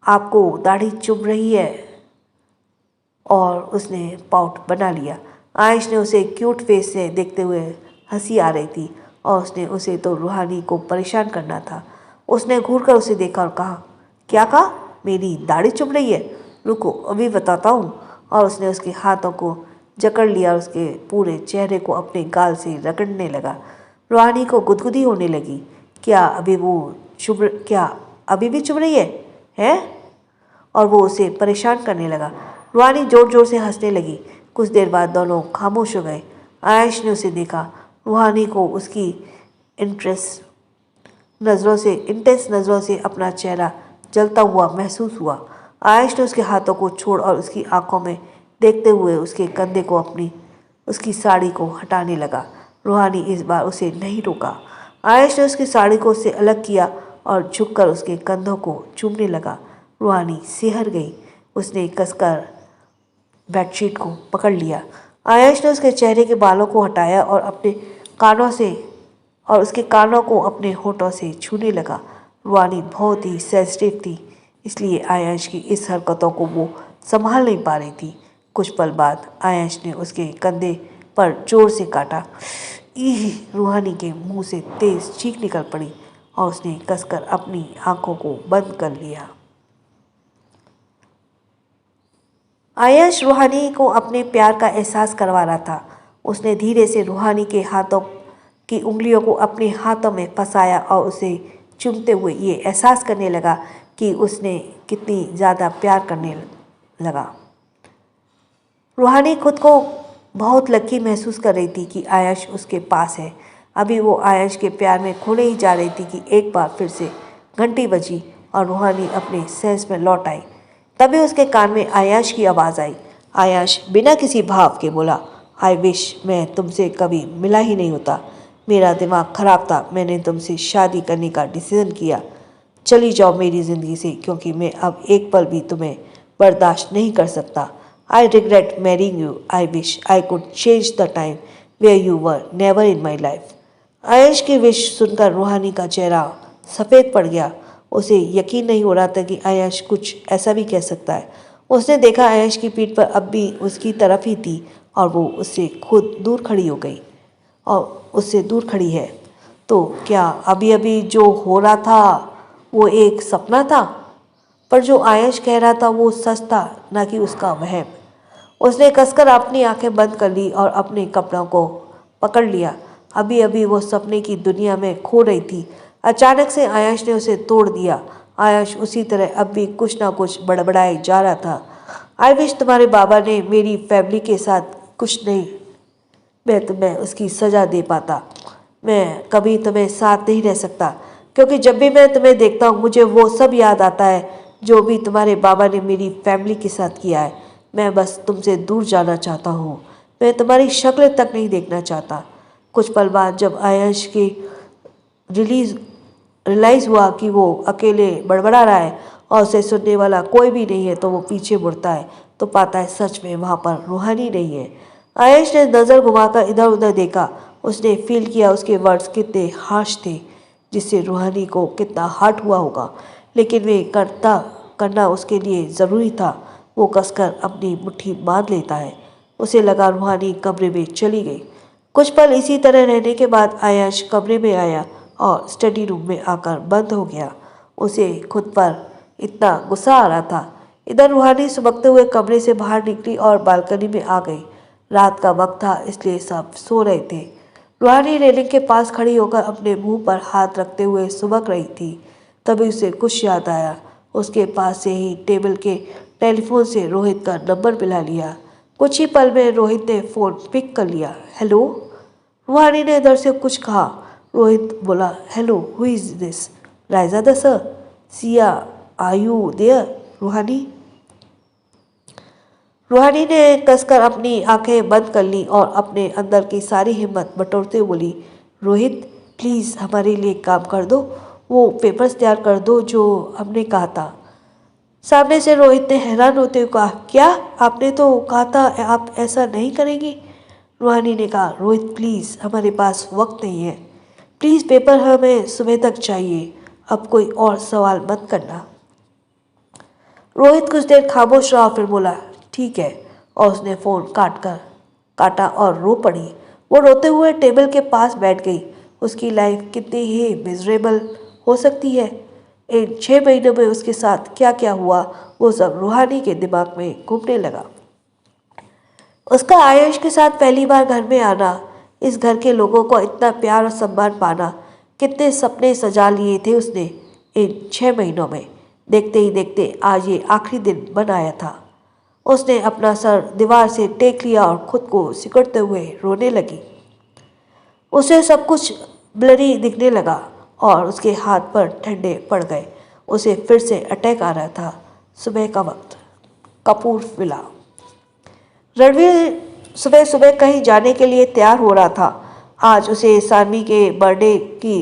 आपको दाढ़ी चुभ रही है, और उसने पाउट बना लिया। आयश ने उसे क्यूट फेस से देखते हुए हंसी आ रही थी और उसने उसे तो रूहानी को परेशान करना था। उसने घूरकर उसे देखा और कहा, क्या कहा? मेरी दाढ़ी चुभ रही है? रुको, अभी बताता हूँ। और उसने उसके हाथों को जकड़ लिया और उसके पूरे चेहरे को अपने गाल से रगड़ने लगा। रूहानी को गुदगुदी होने लगी। क्या अभी भी चुभ रही है? हैं? और वो उसे परेशान करने लगा। रूहानी जोर जोर से हंसने लगी। कुछ देर बाद दोनों खामोश हो गए। आयश ने उसे देखा। रूहानी को उसकी इंटेंस नज़रों से अपना चेहरा जलता हुआ महसूस हुआ। आयश ने उसके हाथों को छोड़ और उसकी आंखों में देखते हुए उसके कंधे को अपनी उसकी साड़ी को हटाने लगा। रूहानी इस बार उसे नहीं रोका। आयश ने उसकी साड़ी को उससे अलग किया और झुककर उसके कंधों को चूमने लगा। रूहानी सिहर गई। उसने कसकर बेडशीट को पकड़ लिया। आयश ने उसके चेहरे के बालों को हटाया और उसके कानों को अपने होठों से छूने लगा। रूहानी बहुत ही सेंसिटिव थी, इसलिए आयश की इस हरकतों को वो संभाल नहीं पा रही थी। कुछ पल बाद आयश ने उसके कंधे पर जोर से काटा। रूहानी के मुंह से तेज चीख निकल पड़ी और उसने कसकर अपनी आंखों को बंद कर लिया। आयश रूहानी को अपने प्यार का एहसास करवा रहा था। उसने धीरे से रूहानी के हाथों की उंगलियों को अपने हाथों में फंसाया और उसे चूमते हुए ये एहसास करने लगा कि उसने कितनी ज़्यादा प्यार करने लगा। रूहानी खुद को बहुत लकी महसूस कर रही थी कि आयश उसके पास है। अभी वो आयश के प्यार में खोने ही जा रही थी कि एक बार फिर से घंटी बजी और रूहानी अपने सेंस में लौट आई। तभी उसके कान में आयश की आवाज़ आई। आयश बिना किसी भाव के बोला, आई विश मैं तुमसे कभी मिला ही नहीं होता। मेरा दिमाग खराब था, मैंने तुमसे शादी करने का डिसीजन किया। चली जाओ मेरी ज़िंदगी से, क्योंकि मैं अब एक पल भी तुम्हें बर्दाश्त नहीं कर सकता। I regret marrying you. I wish I could change the time where you were never in my life. आयश की विश सुनकर रूहानी का चेहरा सफ़ेद पड़ गया। उसे यकीन नहीं हो रहा था कि आयश कुछ ऐसा भी कह सकता है। उसने देखा आयश की पीठ पर अब भी उसकी तरफ ही थी और वो उससे खुद दूर खड़ी हो गई और उससे दूर खड़ी है। तो क्या अभी अभी जो हो रहा था वो एक सपना था? पर जो आयश कह रहा था वो सच था, ना कि उसका वहम। उसने कसकर अपनी आंखें बंद कर ली और अपने कपड़ों को पकड़ लिया। अभी अभी वो सपने की दुनिया में खो रही थी। अचानक से आयश ने उसे तोड़ दिया। आयश उसी तरह अब भी कुछ ना कुछ बड़बड़ाए जा रहा था। आई विश तुम्हारे बाबा ने मेरी फैमिली के साथ कुछ नहीं, मैं तुम्हें उसकी सज़ा दे पाता। मैं कभी तुम्हें साथ नहीं रह सकता, क्योंकि जब भी मैं तुम्हें देखता हूँ मुझे वो सब याद आता है जो भी तुम्हारे बाबा ने मेरी फैमिली के साथ किया है। मैं बस तुमसे दूर जाना चाहता हूँ। मैं तुम्हारी शक्ल तक नहीं देखना चाहता। कुछ पल बाद जब आयश की रियलाइज़ हुआ कि वो अकेले बड़बड़ा रहा है और उसे सुनने वाला कोई भी नहीं है, तो वो पीछे मुड़ता है तो पाता है सच में वहाँ पर रूहानी नहीं है। आयश ने नज़र घुमाकर इधर उधर देखा। उसने फील किया उसके वर्ड्स कितने हार्श थे, जिससे रूहानी को कितना हर्ट हुआ होगा, लेकिन वे करना उसके लिए ज़रूरी था। वो कसकर अपनी मुट्ठी बांध लेता है। उसे लगा रूहानी कमरे में चली गई। कुछ पल इसी तरह रहने के बाद आयश कमरे में आया और स्टडी रूम में आकर बंद हो गया। उसे खुद पर इतना गुस्सा आ रहा था। इधर रूहानी सुबकते हुए कमरे से बाहर निकली और बालकनी में आ गई। रात का वक्त था, इसलिए सब सो रहे थे। रूहानी रेलिंग के पास खड़ी होकर अपने मुंह पर हाथ रखते हुए सुबक रही थी। तभी उसे कुछ याद आया। उसके पास से ही टेबल के टेलीफोन से रोहित का नंबर मिला लिया। कुछ ही पल में रोहित ने फ़ोन पिक कर लिया। हेलो, रूहानी ने इधर से कुछ कहा। रोहित बोला, hello, who is this? Raizada sir, Siya, are you there? Roohani ने कसकर अपनी आंखें बंद कर ली और अपने अंदर की सारी हिम्मत बटोरते बोली, रोहित प्लीज़ हमारे लिए काम कर दो, वो पेपर्स तैयार कर दो जो हमने कहा था। सामने से रोहित ने हैरान होते हुए कहा, क्या? आपने तो कहा था आप ऐसा नहीं करेंगी। रूहानी ने कहा, रोहित प्लीज़ हमारे पास वक्त नहीं है, प्लीज़ पेपर हमें सुबह तक चाहिए, अब कोई और सवाल मत करना। रोहित कुछ देर खामोश रहा, फिर बोला, ठीक है, और उसने फ़ोन काटा और रो पड़ी। वो रोते हुए टेबल के पास बैठ गई। उसकी लाइफ कितनी ही मिजरेबल हो सकती है। इन 6 महीनों में उसके साथ क्या क्या हुआ वो सब रूहानी के दिमाग में घूमने लगा। उसका आयश के साथ पहली बार घर में आना, इस घर के लोगों को इतना प्यार और सम्मान पाना, कितने सपने सजा लिए थे उसने इन 6 महीनों में। देखते ही देखते आज ये आखिरी दिन बन आया था। उसने अपना सर दीवार से टेक लिया और खुद को सिकुड़ते हुए रोने लगी। उसे सब कुछ ब्लरी दिखने लगा और उसके हाथ पर ठंडे पड़ गए। उसे फिर से अटैक आ रहा था। सुबह का वक्त, कपूर विला। रणवीर सुबह सुबह कहीं जाने के लिए तैयार हो रहा था। आज उसे सानवी के बर्थडे की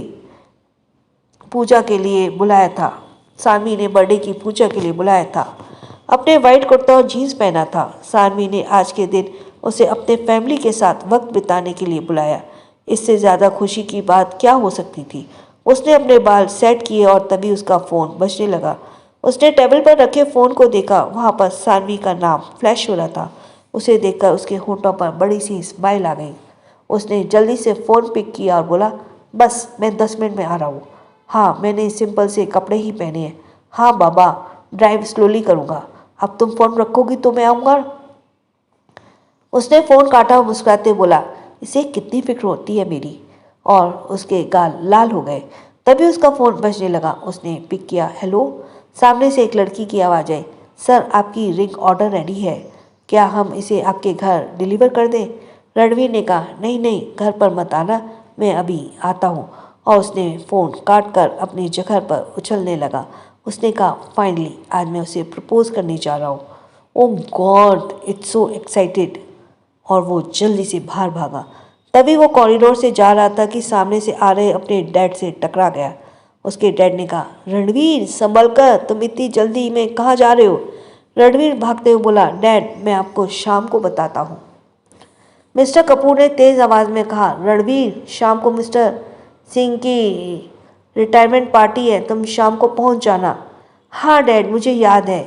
पूजा के लिए बुलाया था। सानवी ने बर्थडे की पूजा के लिए बुलाया था। अपने वाइट कुर्ता और जीन्स पहना था। सानवी ने आज के दिन उसे अपने फैमिली के साथ वक्त बिताने के लिए बुलाया। इससे ज़्यादा खुशी की बात क्या हो सकती थी। उसने अपने बाल सेट किए और तभी उसका फ़ोन बजने लगा। उसने टेबल पर रखे फ़ोन को देखा। वहाँ पर सानवी का नाम फ्लैश हो रहा था। उसे देखकर उसके होठों पर बड़ी सी स्माइल आ गई। उसने जल्दी से फ़ोन पिक किया और बोला, बस मैं 10 मिनट में आ रहा हूँ। हाँ, मैंने सिंपल से कपड़े ही पहने हैं। हाँ बाबा, ड्राइव स्लोली करूँगा। अब तुम फ़ोन रखोगी तो मैं आऊँगा। उसने फ़ोन काटा और मुस्कुराते बोला, इसे कितनी फिक्र होती है मेरी। और उसके गाल लाल हो गए। तभी उसका फ़ोन बजने लगा। उसने पिक किया। हेलो। सामने से एक लड़की की आवाज़ आई, सर आपकी रिंग ऑर्डर रेडी है, क्या हम इसे आपके घर डिलीवर कर दें। रणवीर ने कहा, नहीं नहीं, घर पर मत आना, मैं अभी आता हूँ। और उसने फ़ोन काट कर अपनी जगह पर उछलने लगा। उसने कहा, फाइनली आज मैं उसे प्रपोज करने जा रहा हूँ। ओह गॉड, इट्स सो एक्साइटेड। और वो जल्दी से बाहर भागा। तभी वो कॉरिडोर से जा रहा था कि सामने से आ रहे अपने डैड से टकरा गया। उसके डैड ने कहा, रणवीर संभल कर, तुम इतनी जल्दी में कहाँ जा रहे हो। रणवीर भागते हुए बोला, डैड मैं आपको शाम को बताता हूँ। मिस्टर कपूर ने तेज आवाज़ में कहा, रणवीर शाम को मिस्टर सिंह की रिटायरमेंट पार्टी है, तुम शाम को पहुंच जाना। हाँ डैड, मुझे याद है।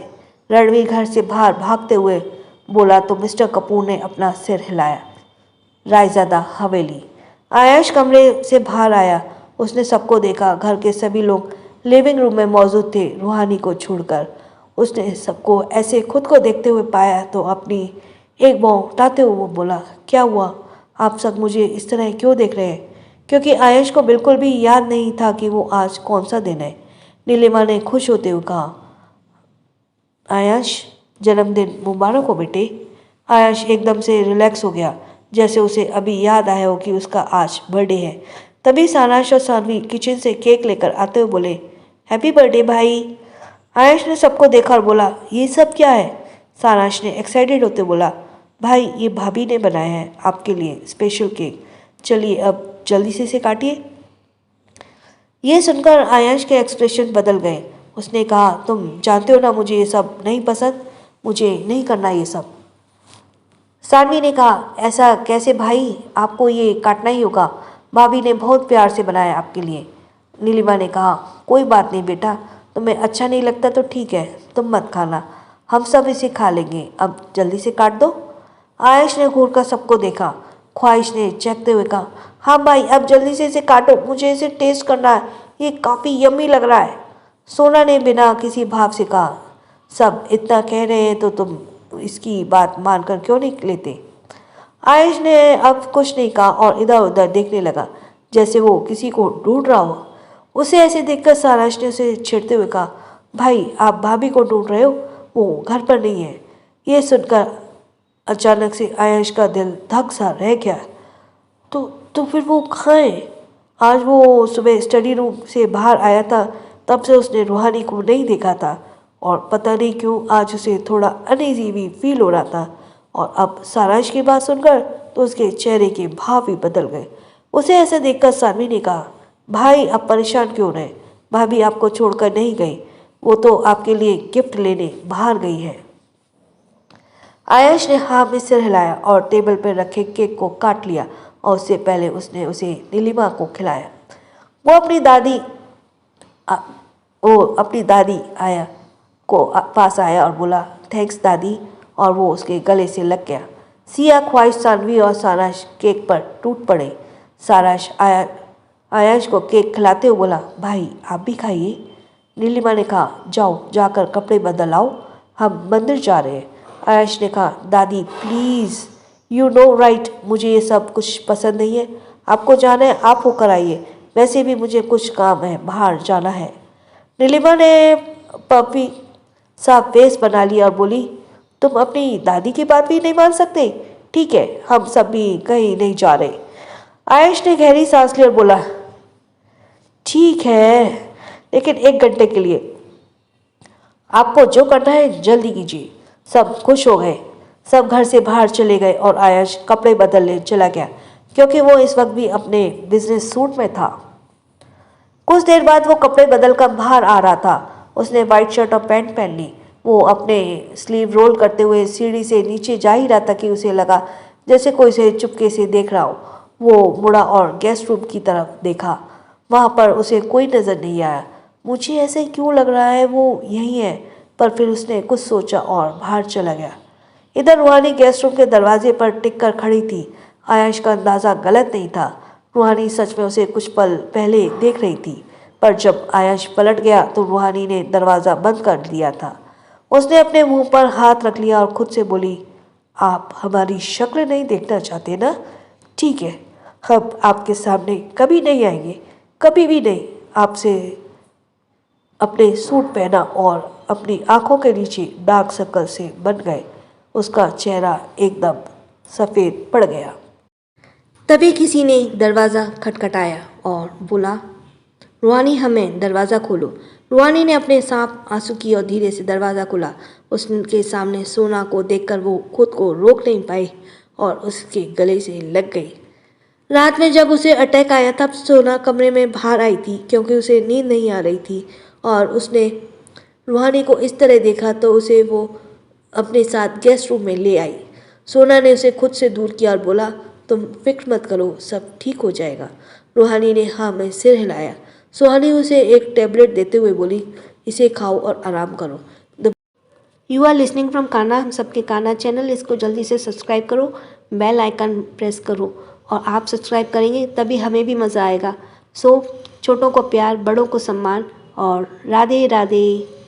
रणवीर घर से बाहर भागते हुए बोला तो मिस्टर कपूर ने अपना सिर हिलाया। रायज़ादा हवेली। आयश कमरे से बाहर आया। उसने सबको देखा। घर के सभी लोग लिविंग रूम में मौजूद थे, रूहानी को छोड़कर। उसने सबको ऐसे खुद को देखते हुए पाया तो अपनी एक बाँह उठाते हुए बोला, क्या हुआ, आप सब मुझे इस तरह क्यों देख रहे हैं। क्योंकि आयश को बिल्कुल भी याद नहीं था कि वो आज कौन सा दिन है। नीलिमा ने खुश होते हुए कहा, आयश जन्मदिन मुबारक हो बेटे। आयश एकदम से रिलैक्स हो गया, जैसे उसे अभी याद आया हो कि उसका आज बर्थडे है। तभी सारांश और सानवी किचन से केक लेकर आते हुए बोले, हैप्पी बर्थडे भाई। आयश ने सबको देखा और बोला, ये सब क्या है। सारांश ने एक्साइटेड होते बोला, भाई ये भाभी ने बनाया है आपके लिए स्पेशल केक, चलिए अब जल्दी से इसे काटिए। ये सुनकर आयश के एक्सप्रेशन बदल गए। उसने कहा, तुम जानते हो ना मुझे ये सब नहीं पसंद, मुझे नहीं करना ये सब। सानवी ने कहा, ऐसा कैसे भाई, आपको ये काटना ही होगा, भाभी ने बहुत प्यार से बनाया आपके लिए। नीलिमा ने कहा, कोई बात नहीं बेटा, तुम्हें अच्छा नहीं लगता तो ठीक है, तुम मत खाना, हम सब इसे खा लेंगे, अब जल्दी से काट दो। आयश ने घूर कर सबको देखा। ख्वाहिश ने चखते हुए कहा, हाँ भाई अब जल्दी से इसे काटो, मुझे इसे टेस्ट करना है, ये काफ़ी यम्मी लग रहा है। सोना ने बिना किसी भाव से कहा, सब इतना कह रहे हैं तो तुम इसकी बात मानकर क्यों नहीं लेते। आयुष ने अब कुछ नहीं कहा और इधर उधर देखने लगा जैसे वो किसी को ढूंढ रहा हो। उसे ऐसे देखकर सारांश ने उसे छेड़ते हुए कहा, भाई आप भाभी को ढूंढ रहे हो, वो घर पर नहीं है। ये सुनकर अचानक से आयुष का दिल धक सा रह गया। तो फिर वो कहाँ है। आज वो सुबह स्टडी रूम से बाहर आया था, तब से उसने रूहानी को नहीं देखा था और पता नहीं क्यों आज उसे थोड़ा अनईजी भी फील हो रहा था। और अब सारांश की बात सुनकर तो उसके चेहरे के भाव भी बदल गए। उसे ऐसे देखकर सानवी ने कहा, भाई आप परेशान क्यों रहे, भाभी आपको छोड़कर नहीं गई, वो तो आपके लिए गिफ्ट लेने बाहर गई है। आयश ने हाँ में सिर हिलाया और टेबल पर रखे केक को काट लिया और उससे पहले उसने उसे नीलिमा को खिलाया। वो अपनी दादी आया को पास आया और बोला, थैंक्स दादी, और वो उसके गले से लग गया। सिया, ख्वाहिश, सानवी और सारांश केक पर टूट पड़े। सारांश आयश को केक खिलाते हुए बोला, भाई आप भी खाइए। नीलिमा ने कहा, जाओ जाकर कपड़े बदल आओ, हम मंदिर जा रहे हैं। आयश ने कहा, दादी प्लीज़, यू नो राइट, मुझे ये सब कुछ पसंद नहीं है, आपको जाना है आप होकर आइए, वैसे भी मुझे कुछ काम है, बाहर जाना है। नीलिमा ने पपी सा फेस बना लिया और बोली, तुम अपनी दादी की बात भी नहीं मान सकते, ठीक है हम सब भी कहीं नहीं जा रहे। आयुष ने गहरी सांस ली और बोला, ठीक है लेकिन 1 घंटे के लिए, आपको जो करना है जल्दी कीजिए। सब खुश हो गए। सब घर से बाहर चले गए और आयश कपड़े बदलने चला गया क्योंकि वो इस वक्त भी अपने बिजनेस सूट में था। कुछ देर बाद वो कपड़े बदल कर बाहर आ रहा था। उसने वाइट शर्ट और पैंट पहन ली। वो अपने स्लीव रोल करते हुए सीढ़ी से नीचे जा ही रहा था कि उसे लगा जैसे कोई उसे चुपके से देख रहा हो। वो मुड़ा और गेस्ट रूम की तरफ देखा। वहाँ पर उसे कोई नज़र नहीं आया। मुझे ऐसे क्यों लग रहा है वो यही है, पर फिर उसने कुछ सोचा और बाहर चला गया। इधर रूहानी गेस्ट रूम के दरवाजे पर टिक कर खड़ी थी। आयश का अंदाज़ा गलत नहीं था। रूहानी सच में उसे कुछ पल पहले देख रही थी, पर जब आयश पलट गया तो रूहानी ने दरवाज़ा बंद कर दिया था। उसने अपने मुंह पर हाथ रख लिया और खुद से बोली, आप हमारी शक्ल नहीं देखना चाहते ना? ठीक है, हम आपके सामने कभी नहीं आएंगे, कभी भी नहीं। आपसे अपने सूट पहना और अपनी आंखों के नीचे डार्क सर्कल से बन गए। उसका चेहरा एकदम सफ़ेद पड़ गया। तभी किसी ने दरवाज़ा खटखटाया और बोला, रूहानी, हमें दरवाज़ा खोलो। रूहानी ने अपने सांप आंसू की और धीरे से दरवाज़ा खोला। उसके सामने सोना को देखकर वो खुद को रोक नहीं पाई और उसके गले से लग गई। रात में जब उसे अटैक आया तब सोना कमरे में बाहर आई थी क्योंकि उसे नींद नहीं आ रही थी और उसने रूहानी को इस तरह देखा तो उसे वो अपने साथ गेस्ट रूम में ले आई। सोना ने उसे खुद से दूर किया और बोला, तुम फिक्र मत करो, सब ठीक हो जाएगा। रूहानी ने हाँ में सिर हिलाया। सुहानी उसे एक टैबलेट देते हुए बोली, इसे खाओ और आराम करो। You are listening from Kanha, हम सबके कान्हा चैनल। इसको जल्दी से सब्सक्राइब करो, बेल आइकन प्रेस करो और आप सब्सक्राइब करेंगे तभी हमें भी मज़ा आएगा। सो छोटों को प्यार, बड़ों को सम्मान और राधे राधे।